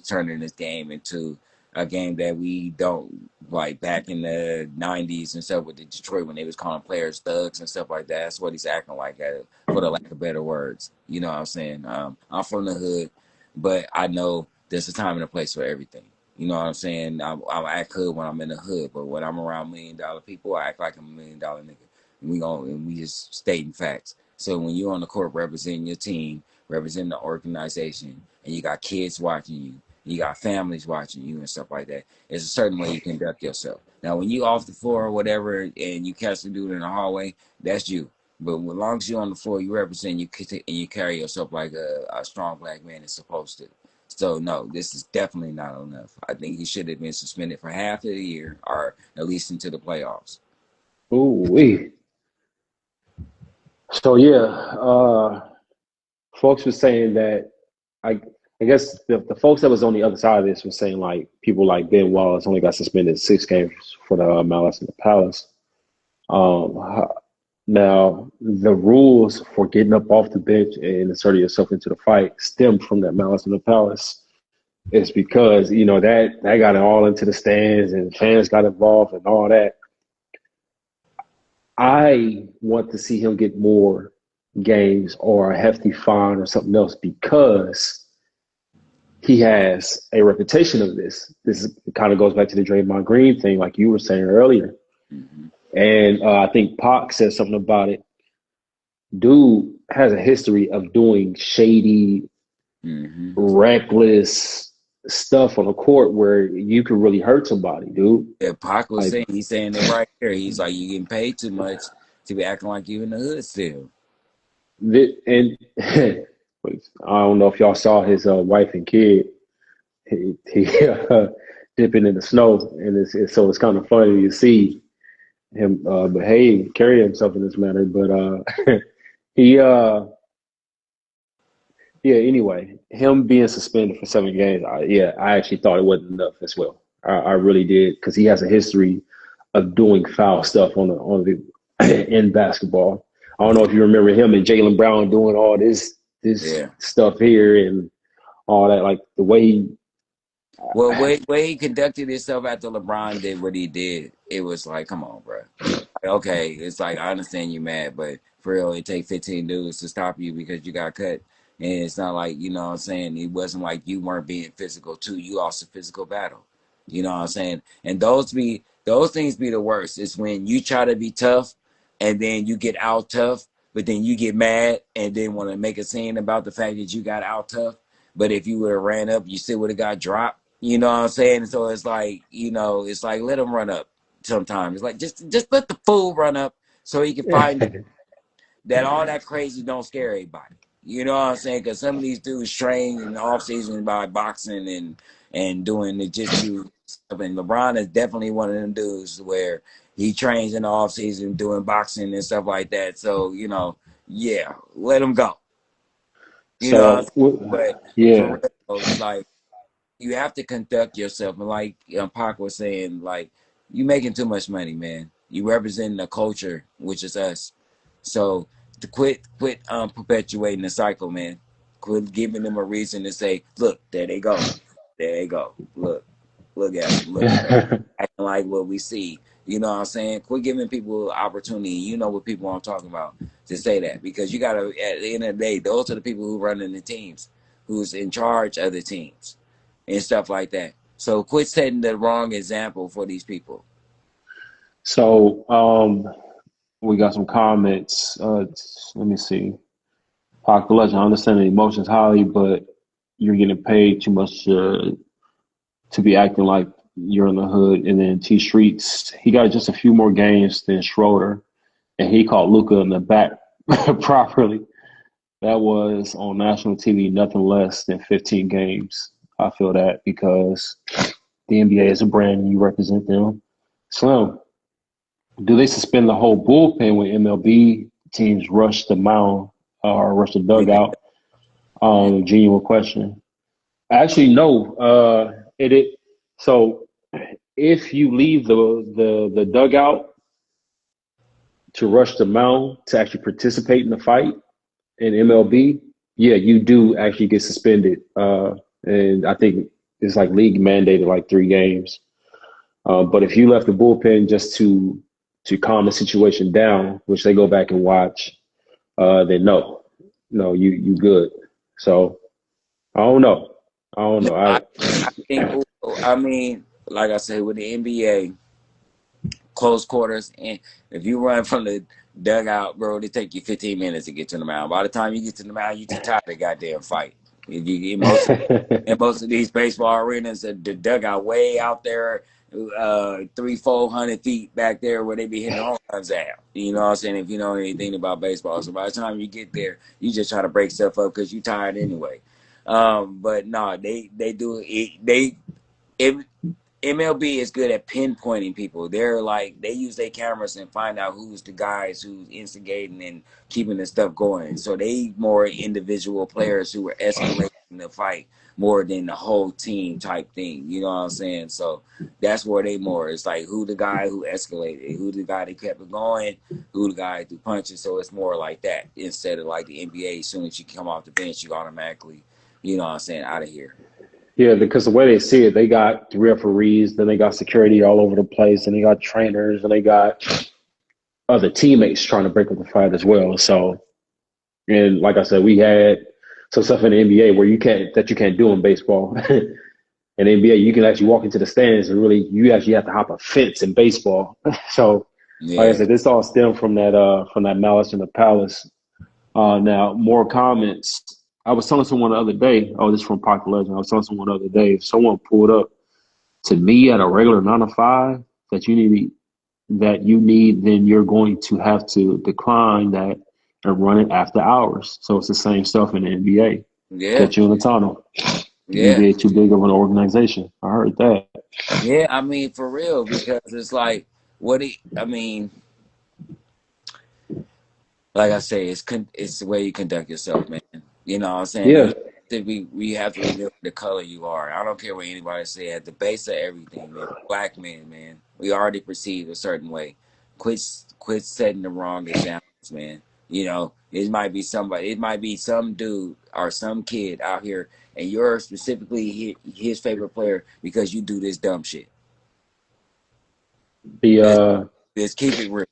turning this game into a game that we don't like back in the 90s and stuff with the Detroit when they was calling players thugs and stuff like that. That's what he's acting like, for the lack of better words. You know what I'm saying? I'm from the hood, but I know there's a time and a place for everything. You know what I'm saying? I act hood when I'm in the hood, but when I'm around $1 million people, I act like I'm $1 million nigga. And we just stating facts. So when you're on the court representing your team, representing the organization, and you got kids watching you, you got families watching you and stuff like that, there's a certain way you conduct yourself. Now, when you off the floor or whatever, and you catch the dude in the hallway, that's you. But as long as you're on the floor, you represent and you carry yourself like a strong black man is supposed to. So no, this is definitely not enough. I think he should have been suspended for half of the year, or at least into the playoffs. Ooh, wee. So yeah, folks were saying that I guess the folks that was on the other side of this were saying like people like Ben Wallace only got suspended 6 games for the malice in the palace. Um, Now the rules for getting up off the bench and inserting yourself into the fight stem from that malice in the palace. It's because that got it all into the stands and fans got involved and all that. I want to see him get more games or a hefty fine or something else because he has a reputation of this. This kind of goes back to the Draymond Green thing, like you were saying earlier. Mm-hmm. And I think Pac said something about it. Dude has a history of doing shady, reckless stuff on the court where you could really hurt somebody, dude. Yeah, Pac was Like, saying, he's saying it right here. He's like, you getting paid too much to be acting like you in the hood still. and I don't know if y'all saw his wife and kid. He dipping in the snow, and so it's kind of funny to see him carry himself in this manner. But he yeah. Anyway, him being suspended for 7 games, I actually thought it wasn't enough as well. I really did because he has a history of doing foul stuff on the in basketball. I don't know if you remember him and Jaylen Brown doing all this Yeah. stuff here and all that. Like the way he, Well, way he conducted himself after LeBron did what he did, it was like, come on, bro. Okay, it's like I understand you mad, but for real, it take 15 dudes to stop you because you got cut. And it's not like, you know what I'm saying, it wasn't like you weren't being physical too. You lost a physical battle. You know what I'm saying? And those things be the worst. It's when you try to be tough and then you get out tough, but then you get mad and then want to make a scene about the fact that you got out tough. But if you would have ran up, you still would have got dropped. You know what I'm saying? So it's like, it's like let them run up sometimes. It's like just let the fool run up so he can find that all that crazy don't scare everybody. You know what I'm saying? Because some of these dudes train in the off season by boxing and doing the jiu-jitsu stuff. And LeBron is definitely one of them dudes where he trains in the off season doing boxing and stuff like that. So yeah, let him go. You know what I'm so saying? But yeah. for real, like you have to conduct yourself. And like Pac was saying, like you making too much money, man. You representing the culture, which is us. So to quit perpetuating the cycle, man. Quit giving them a reason to say, look, there they go. There they go. Look at them. Look at them. Acting like what we see. You know what I'm saying? Quit giving people opportunity. You know what people I'm talking about to say that. Because you gotta at the end of the day, those are the people who run in the teams, who's in charge of the teams and stuff like that. So quit setting the wrong example for these people. So we got some comments. Let me see. Pac the Legend, I understand the emotions highly, but you're getting paid too much to be acting like you're in the hood. And then T Streets, he got just a few more games than Schroeder, and he caught Luca in the back properly. That was on national TV, nothing less than 15 games. I feel that because the NBA is a brand and you represent them. Slim, do they suspend the whole bullpen when MLB teams rush the mound or rush the dugout? Yeah. Genuine question. Actually, no. It so if you leave the dugout to rush the mound to actually participate in the fight in MLB, yeah, you do actually get suspended. And I think it's like league mandated like 3 games. But if you left the bullpen just to calm the situation down, which they go back and watch, then no, you good. So I don't know. I don't No, know. I think. I mean, like I said, with the NBA, close quarters, and if you run from the dugout, bro, it take you 15 minutes to get to the mound. By the time you get to the mound, you too tired of the goddamn fight. In most of these baseball arenas, the dugout way out there, 300-400 feet back there where they be hitting home runs at. You know what I'm saying? If you know anything about baseball, so by the time you get there, you just try to break stuff up because you tired anyway. But no, they do it. If MLB is good at pinpointing people. They're like they use their cameras and find out who's the guys who's instigating and keeping the stuff going. So they more individual players who are escalating the fight more than the whole team type thing. You know what I'm saying? So that's where they more. It's like who the guy who escalated, who the guy that kept it going, who the guy who punches. So it's more like that instead of like the NBA. As soon as you come off the bench, you automatically, you know what I'm saying, out of here. Yeah, because the way they see it, they got referees, then they got security all over the place, and they got trainers, and they got other teammates trying to break up the fight as well. So, and like I said, we had some stuff in the NBA where you can't do in baseball. In the NBA, you can actually walk into the stands and really you actually have to hop a fence in baseball. So, like I Yeah. said, this all stemmed from that malice in the palace. Now, more comments. I was telling someone the other day. Oh, this is from Pocket Legend. I was telling someone the other day. If someone pulled up to me at a regular 9 to 5 that you need, then you're going to have to decline that and run it after hours. So it's the same stuff in the NBA. Yeah. Catch you in the tunnel. The Yeah. NBA too big of an organization. I heard that. Yeah, I mean, for real, because it's like, I mean, like I say, it's the way you conduct yourself, man. You know what I'm saying? Yeah. We have to remember the color you are. I don't care what anybody say. At the base of everything, man, black men, man, we already perceived a certain way. Quit setting the wrong examples, man. You know, it might be somebody, it might be some dude or some kid out here, and you're specifically his favorite player because you do this dumb shit. The Let's keep it real.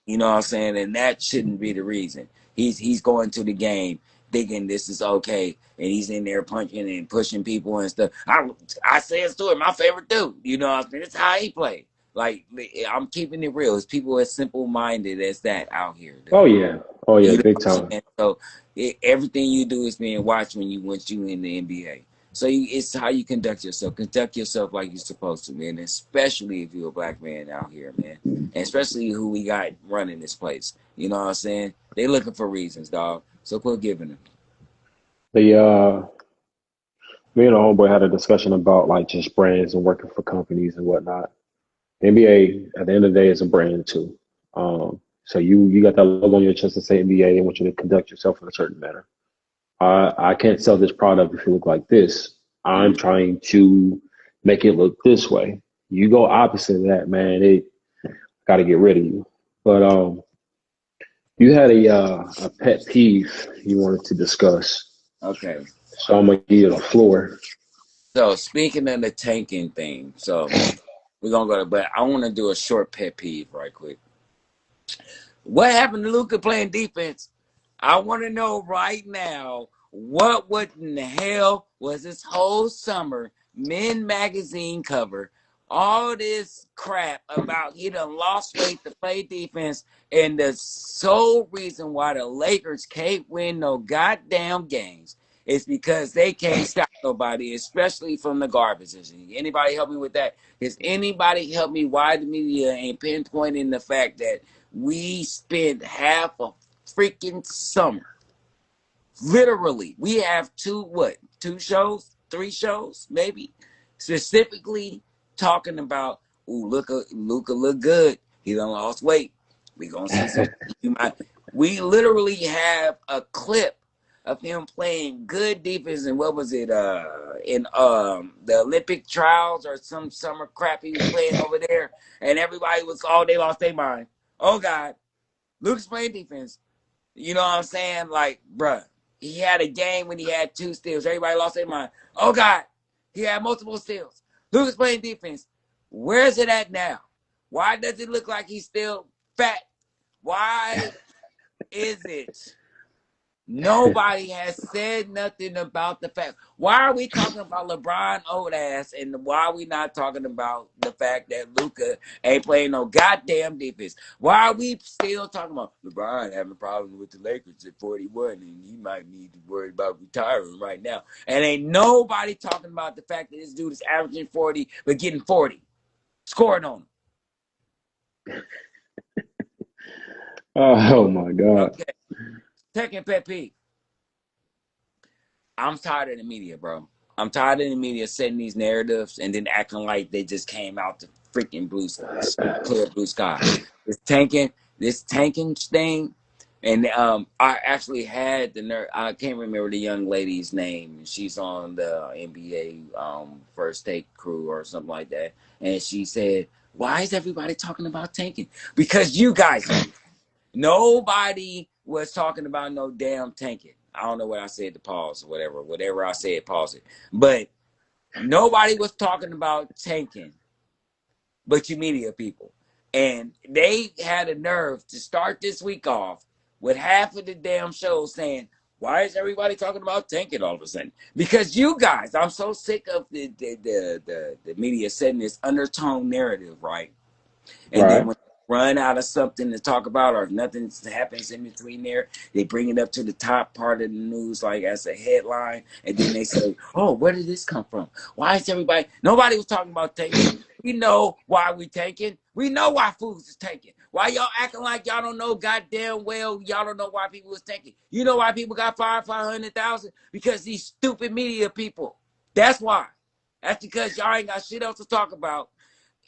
You know what I'm saying? And that shouldn't be the reason. He's going to the game thinking this is okay, and he's in there punching and pushing people and stuff. I said Stewart, my favorite dude. You know what I'm saying? It's how he played. Like, I'm keeping it real. It's people as simple minded as that out here, dude. oh yeah, You know big what I'm time. saying? So everything you do is being watched once you in the NBA. So it's how you conduct yourself. Conduct yourself like you're supposed to, man. Especially if you're a black man out here, man. And especially who we got running this place. You know what I'm saying? They looking for reasons, dog. So quit giving them. The Me and a homeboy had a discussion about like just brands and working for companies and whatnot. NBA at the end of the day is a brand too. So you got that logo on your chest to say NBA. They want you to conduct yourself in a certain manner. I can't sell this product if you look like this. I'm Mm. trying to make it look this way. You go opposite of that, man. It got to get rid of you. But you had a pet peeve you wanted to discuss, Okay. so I'm gonna give you the floor. So speaking of the tanking thing, so we're gonna go to, but I want to do a short pet peeve right quick. What happened to Luka playing defense? I want to know right now what in the hell was this whole summer Men Magazine cover? All this crap about he done lost weight to play defense, and the sole reason why the Lakers can't win no goddamn games is because they can't stop nobody, especially from the garbage. Anybody help me with that? Does anybody help me why the media ain't pinpointing the fact that we spent half a freaking summer? Literally, we have two shows, three shows, maybe, specifically talking about, ooh, Luka look good. He done lost weight. We gonna see some. We literally have a clip of him playing good defense, and what was it? In the Olympic trials or some summer crap he was playing over there, and everybody was they lost their mind. Oh God, Luka's playing defense. You know what I'm saying? Like, bruh, he had a game when he had 2 steals. Everybody lost their mind. Oh, God, he had multiple steals. Luka's playing defense. Where's it at now? Why does it look like he's still fat? Why is it? Nobody has said nothing about the fact. Why are we talking about LeBron old ass, and why are we not talking about the fact that Luka ain't playing no goddamn defense? Why are we still talking about LeBron having problems with the Lakers at 41, and he might need to worry about retiring right now? And ain't nobody talking about the fact that this dude is averaging 40 but getting 40, scoring on him. Oh my God. Okay, second pet peeve. I'm tired of the media, bro. I'm tired of the media setting these narratives and then acting like they just came out the freaking clear blue sky. This tanking thing, and I actually had the nerve. I can't remember the young lady's name. She's on the NBA First Take crew or something like that, and she said, "Why is everybody talking about tanking? Because you guys are." Nobody was talking about no damn tanking. I don't know what I said to pause or whatever. Whatever I said, pause it. But nobody was talking about tanking but you media people. And they had a nerve to start this week off with half of the damn show saying, why is everybody talking about tanking all of a sudden? Because you guys, I'm so sick of the media setting this undertone narrative, right? And then Right. when they run out of something to talk about or if nothing happens in between there, they bring it up to the top part of the news like as a headline. And then they say, oh, where did this come from? Why is everybody? Nobody was talking about tanking. We know why we tanking. We know why foods is tanking. Why y'all acting like y'all don't know goddamn well y'all don't know why people was tanking? You know why people got fired 500,000? Because these stupid media people. That's why. That's because y'all ain't got shit else to talk about.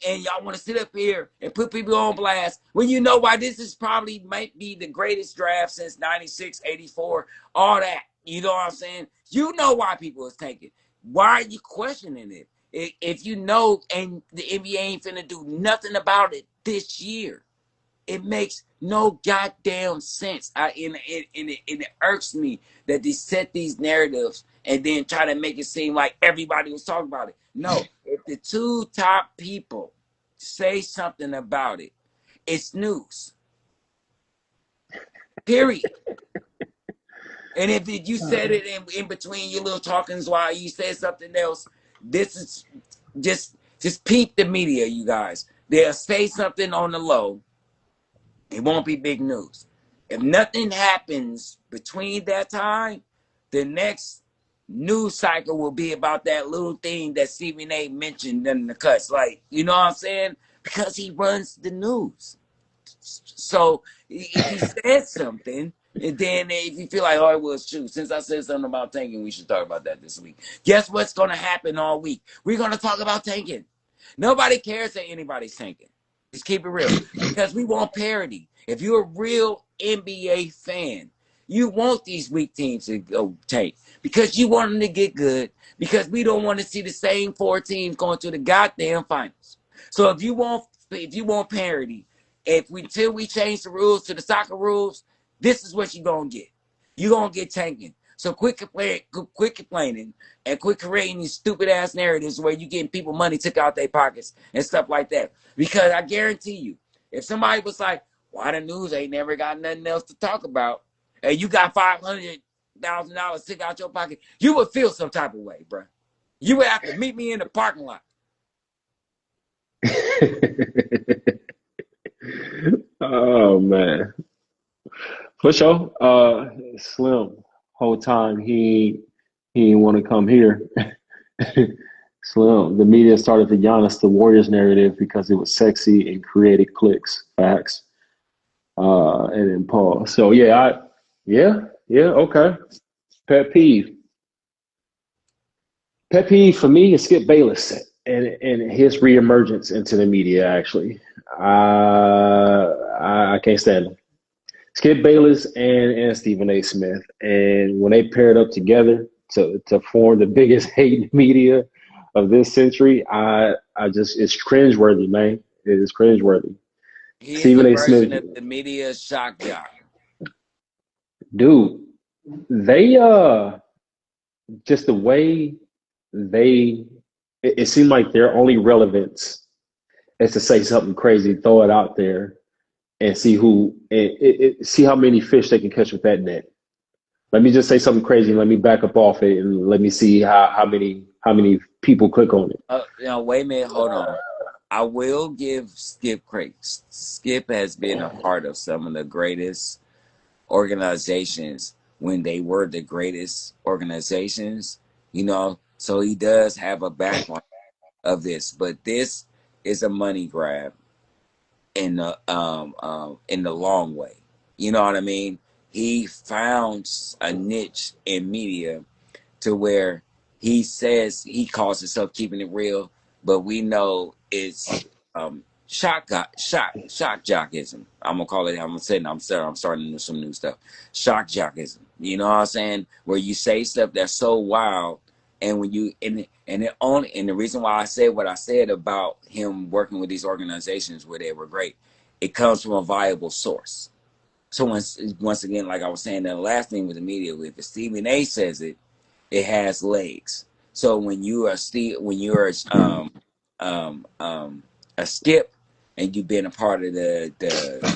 And y'all want to sit up here and put people on blast when you know why this is probably might be the greatest draft since 96, 84, all that. You know what I'm saying? You know why people is taking. Why are you questioning it? If you know and the NBA ain't finna do nothing about it this year. It makes no goddamn sense. And it irks me that they set these narratives and then try to make it seem like everybody was talking about it. No, if the two top people say something about it, it's news. Period. And if you said it in between your little talkings while you said something else, this is just peep the media, you guys. They'll say something on the low. It won't be big news. If nothing happens between that time, the next news cycle will be about that little thing that Stephen A mentioned in the cuts. Like, you know what I'm saying? Because he runs the news. So if he says something, and then if you feel like, oh, it was true, since I said something about tanking, we should talk about that this week. Guess what's going to happen all week? We're going to talk about tanking. Nobody cares that anybody's tanking. Just keep it real. Because we want parity. If you're a real NBA fan, you want these weak teams to go tank. Because you want them to get good. Because we don't want to see the same 4 teams going to the goddamn finals. So if you want parity, until we change the rules to the soccer rules, this is what you're going to get. You're going to get tanking. So quit complaining and quit creating these stupid ass narratives where you're getting people money took out their pockets and stuff like that. Because I guarantee you, if somebody was like, why the news ain't never got nothing else to talk about, and you got $500,000 took out your pocket, you would feel some type of way, bro. You would have to meet me in the parking lot. Oh man, for sure. Slim, whole time he didn't want to come here. Slim, the media started the Giannis the Warriors narrative because it was sexy and created clicks, facts. And then Paul. So yeah, okay. Pet peeve. Pet peeve for me is Skip Bayless and his reemergence into the media. Actually, I can't stand him. Skip Bayless and Stephen A. Smith, and when they paired up together to form the biggest hate media of this century, I just it's cringeworthy, man. It is cringeworthy. He is Stephen the A. Smith, version of the media shock jock. dude, they just the way they it seemed like their only relevance is to say something crazy, throw it out there, and see how many fish they can catch with that net. Let me just say something crazy. Let me back up off it, and let me see how many people click on it. Wait a minute, hold on. I will give Skip credit. Skip has been a part of some of the greatest organizations when they were the greatest organizations, so he does have a background of this, but this is a money grab in the long way. You know what I mean? He found a niche in media to where he says he calls himself keeping it real, but we know it's shock jockism. I'm gonna call it. I'm starting some new stuff. Shock jockism. You know what I'm saying? Where you say stuff that's so wild, and when you and the reason why I said what I said about him working with these organizations where they were great, it comes from a viable source. So once again, like I was saying, the last thing with the media, if Stephen A. says it, it has legs. So when you are a Skip, and you've been a part of the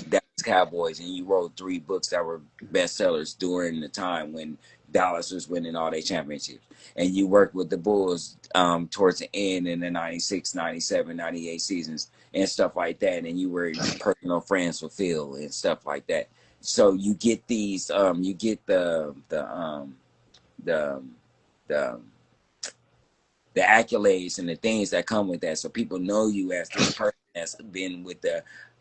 Dallas Cowboys, and you wrote 3 books that were bestsellers during the time when Dallas was winning all their championships, and you worked with the Bulls towards the end in the 96, 97, 98 seasons and stuff like that, and you were personal friends with Phil and stuff like that. So you get these, you get the accolades and the things that come with that. So people know you as this person that's been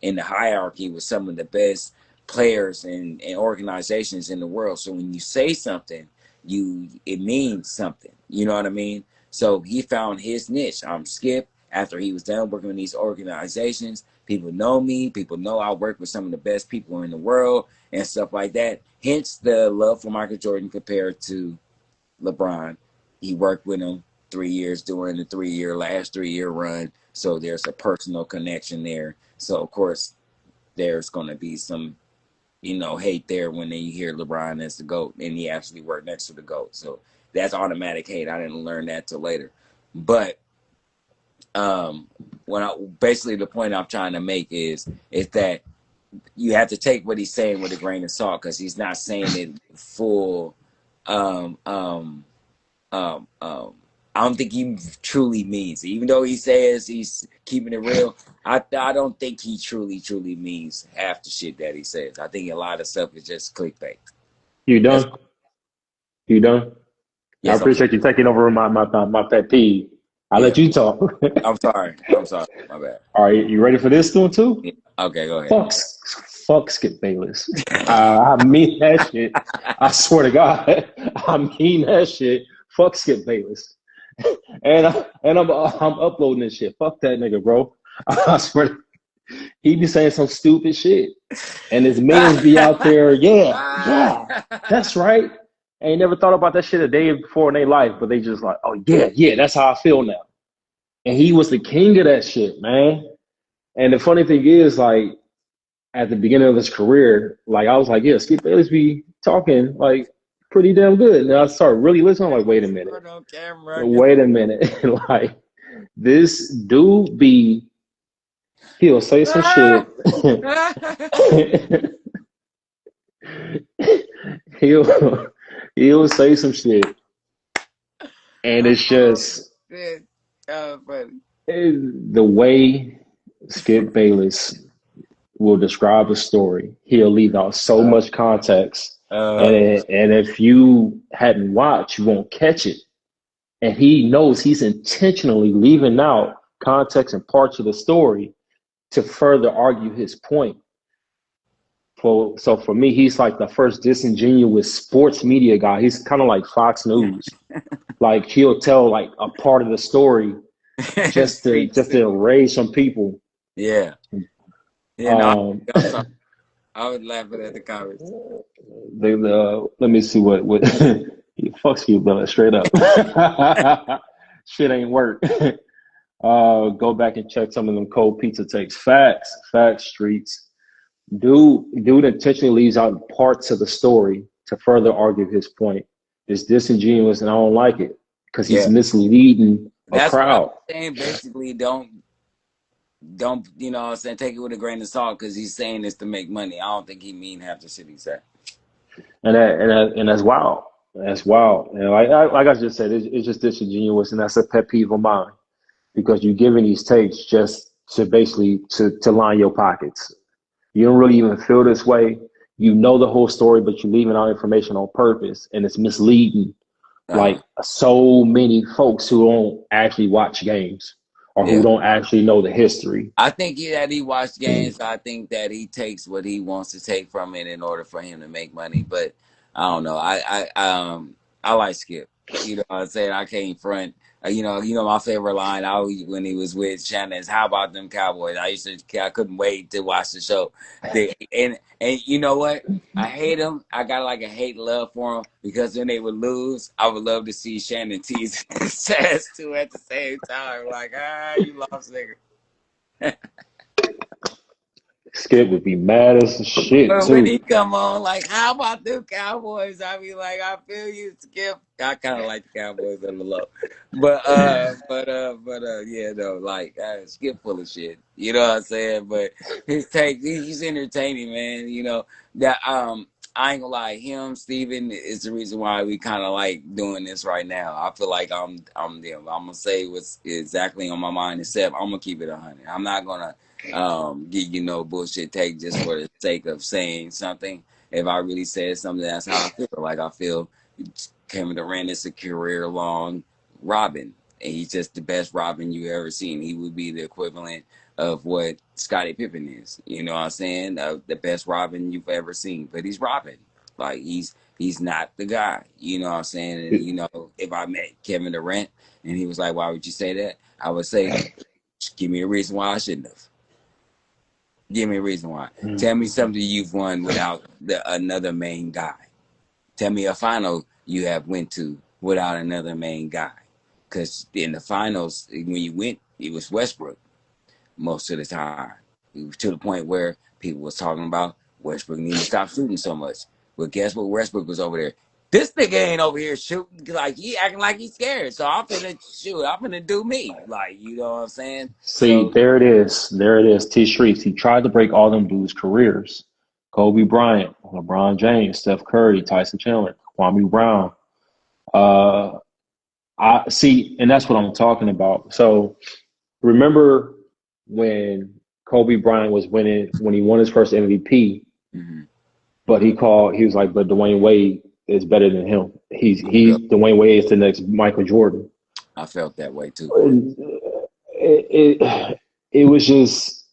in the hierarchy with some of the best players and organizations in the world. So when you say something, it means something. You know what I mean? So he found his niche. I'm Skip. After he was done working with these organizations, people know me. People know I work with some of the best people in the world and stuff like that. Hence the love for Michael Jordan compared to LeBron. He worked with him 3 years during the last 3 year run. So there's a personal connection there. So of course, there's going to be some, hate there when you hear LeBron as the GOAT and he actually worked next to the GOAT. So that's automatic hate. I didn't learn that till later. But basically the point I'm trying to make is that you have to take what he's saying with a grain of salt, because he's not saying it full. I don't think he truly means it. Even though he says he's keeping it real, I don't think he truly means half the shit that he says. I think a lot of stuff is just clickbait. You done? You done? I Yes, appreciate you taking over my pet peeve. I'll let you talk. I'm sorry. My bad. All right, you ready for this one too? Yeah. Okay, go ahead. Fuck Skip Bayless. I mean that shit. I swear to God, I mean that shit. Fuck Skip Bayless. And I'm uploading this shit. Fuck that nigga, bro. I swear, he be saying some stupid shit, and his mans be out there. Yeah, that's right. Ain't never thought about that shit a day before in their life, but they just like, oh yeah, that's how I feel now. And he was the king of that shit, man. And the funny thing is, like, at the beginning of his career, like, I was like, yeah, Skip Bayless be talking like pretty damn good. And I started really listening. I'm like, wait a minute. Wait a minute. Like, this dude he'll say some shit. he'll say some shit. And it's just the way Skip Bayless will describe a story. He'll leave out so much context. And if you hadn't watched, you won't catch it. And he knows he's intentionally leaving out context and parts of the story to further argue his point. So for me, he's like the first disingenuous sports media guy. He's kind of like Fox News. Like, he'll tell like a part of the story just to raise some people. Yeah. No, I was laughing at the comments. Let me see what fuck you, brother, straight up. Shit ain't work. Go back and check some of them cold pizza takes. Facts streets. Dude intentionally leaves out parts of the story to further argue his point. It's disingenuous, and I don't like it because he's misleading a crowd. What I'm saying. Basically, don't you know what I'm saying, take it with a grain of salt, because he's saying this to make money. I don't think he mean half the shit he said. And that's wild. That's wild. And like I just said, it's just disingenuous, and that's a pet peeve of mine, because you're giving these takes just to basically to line your pockets. You don't really even feel this way. You know the whole story, but you're leaving out information on purpose, and it's misleading. Like, so many folks who don't actually watch games or who don't actually know the history. I think that he watched games. I think that he takes what he wants to take from it in order for him to make money. But I don't know. I like Skip. You know what I'm saying? I can't front. You know my favorite line when he was with Shannon is, "How about them Cowboys?" I couldn't wait to watch the show. And you know what? I hate him. I got like a hate love for him, because when they would lose, I would love to see Shannon tease his ass too at the same time. Like, you lost, nigga. Skip would be mad as shit too. When he come on, like, "How about them Cowboys?" I be like, I feel you, Skip. I kind of like the Cowboys on the low, but yeah, no, like, Skip full of shit. You know what I'm saying? But his take, he's entertaining, man. You know that I ain't gonna lie, him, Steven, is the reason why we kind of like doing this right now. I feel like I'm them. I'm gonna say what's exactly on my mind, except I'm gonna keep it 100. I'm not gonna give you no bullshit take just for the sake of saying something. If I really said something, that's how I feel. Like, I feel Kevin Durant is a career-long Robin, and he's just the best Robin you ever seen. He would be the equivalent of what Scottie Pippen is. You know what I'm saying? The best Robin you've ever seen. But he's Robin. Like, he's not the guy. You know what I'm saying? And, you know, if I met Kevin Durant and he was like, "Why would you say that?" I would say, "Give me a reason why I shouldn't have. Give me a reason why. Tell me something you've won without another main guy. Tell me a final you have went to without another main guy." Because in the finals, when you went, it was Westbrook most of the time. To the point where People was talking about Westbrook need to stop shooting so much. But guess what? Westbrook was over there. This nigga ain't over here shooting like he acting like he's scared. So I'm finna shoot. I'm finna do me. Like, you know what I'm saying? See, So there it is. There it is. T Streets. He tried to break all them dudes' careers. Kobe Bryant, LeBron James, Steph Curry, Tyson Chandler, Kwame Brown. Uh, I see, and that's what I'm talking about. So remember when Kobe Bryant was winning when he won his first MVP, mhm. but he was like, but Dwayne Wade is better than him. I Dwayne Wade is the next Michael Jordan. felt that way too. It was just,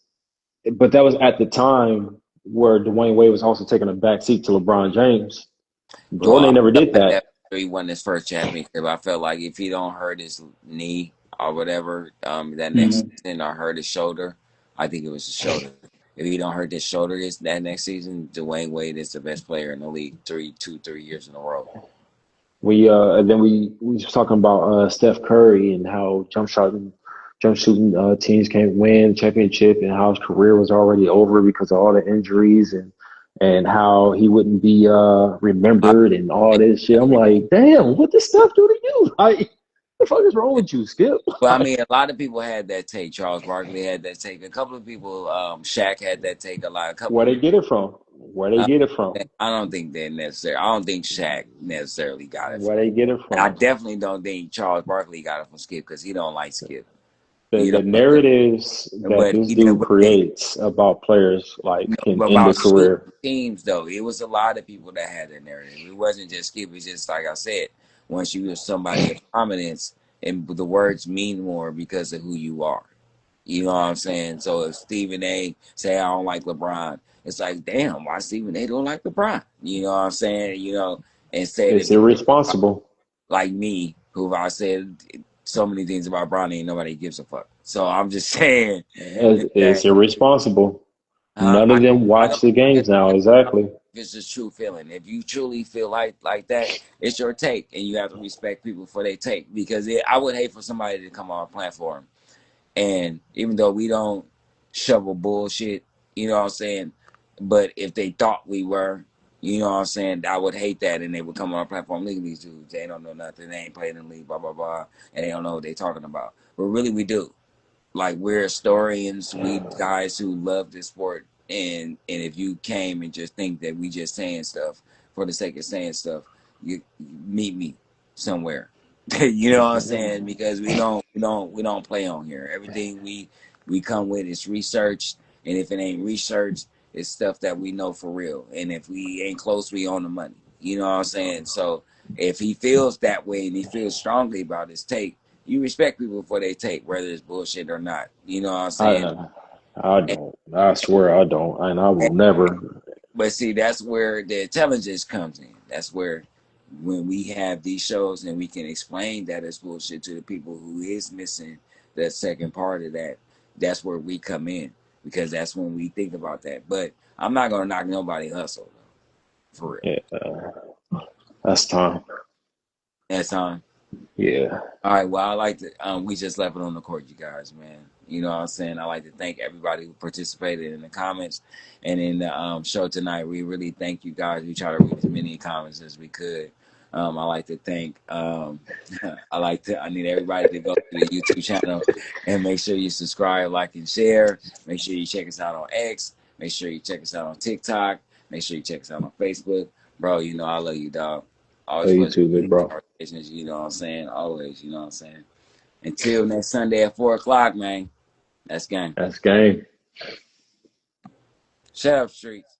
but that was at the time where Dwayne Wade was also taking a back seat to LeBron James. Well, Jordan I ain't never felt did like that that. after he won his first championship. I felt like if he don't hurt his knee or whatever, that next Mhm. season or hurt his shoulder, I think it was his shoulder. If he don't hurt his shoulder that next season, Dwayne Wade is the best player in the league 3 years in a row. And then we was talking about Steph Curry and how jump shooting teams can't win championship and how his career was already over because of all the injuries and how he wouldn't be I remembered and all think this shit. I'm every like, damn, what does Steph do to you? Like, the fuck is wrong with you, Skip? But I Like, mean, a lot of people had that take. Charles Barkley had that take. A couple of people, Shaq had that take. A couple where of they people. get it from? Where they get it from? I don't think they necessarily. I don't think Shaq necessarily got it Where from. they get it I from? definitely don't think Charles Barkley got it from Skip because he don't like Skip. The You know the what I'm narratives saying? that But this he did. dude But they creates about players like can but end a about shooting career. teams though. It was a lot of people that had that narrative. It wasn't just Skip. It's just like I said. Once you are somebody of prominence, and the words mean more because of who you are. You know what I'm saying? So if Stephen A. say I don't like LeBron, it's like, damn, why Stephen A. don't like LeBron? You know what I'm saying? Instead It's if he irresponsible. like me, who I said so many things about Bronny and nobody gives a fuck. So I'm just saying It's that irresponsible. uh, None I of them I watch don't the think games now. it's Exactly. it's just true feeling. If you truly feel like that, it's your take, and you have to respect people for their take because I would hate for somebody to come on a platform and even though we don't shovel bullshit, you know what I'm saying? But if they thought we were, you know what I'm saying, I would hate that and they would come on our platform, look at these dudes, they don't know nothing, they ain't playing in the league, blah, blah, blah, and they don't know what they're talking about. But really we do. Like we're historians, we guys who love this sport, and if you came and just think that we just saying stuff for the sake of saying stuff, you meet me somewhere. You know what I'm saying? Because we don't play on here. Everything we come with is researched, and if it ain't researched, it's stuff that we know for real. And if we ain't close, we on the money. You know what I'm saying? So if he feels that way and he feels strongly about his take, you respect people for their take, whether it's bullshit or not. You know what I'm saying? I I And, don't. I swear I don't, and I will never. but see, that's where the intelligence comes in. That's where when we have these shows and we can explain that it's bullshit to the people who is missing that second part of that, that's where we come in because that's when we think about that. But I'm not gonna knock nobody hustle though, for real. Yeah, that's time. That's on. Yeah, All right. Well, I like to. We just left it on the court, you guys, man. You know what I'm saying? I like to thank everybody who participated in the comments and in the show tonight. We really thank you guys. We try to read as many comments as we could. I like to thank. I need everybody to go to the YouTube channel and make sure you subscribe, like, and share. Make sure you check us out on X. Make sure you check us out on TikTok. Make sure you check us out on Facebook, bro. You know I love you, dog. love Always you pleasure too, with big these bro. conversations, you know what I'm saying? Always, you know what I'm saying? Until next Sunday at 4 o'clock, man. That's game. That's game. Shut up, Streets.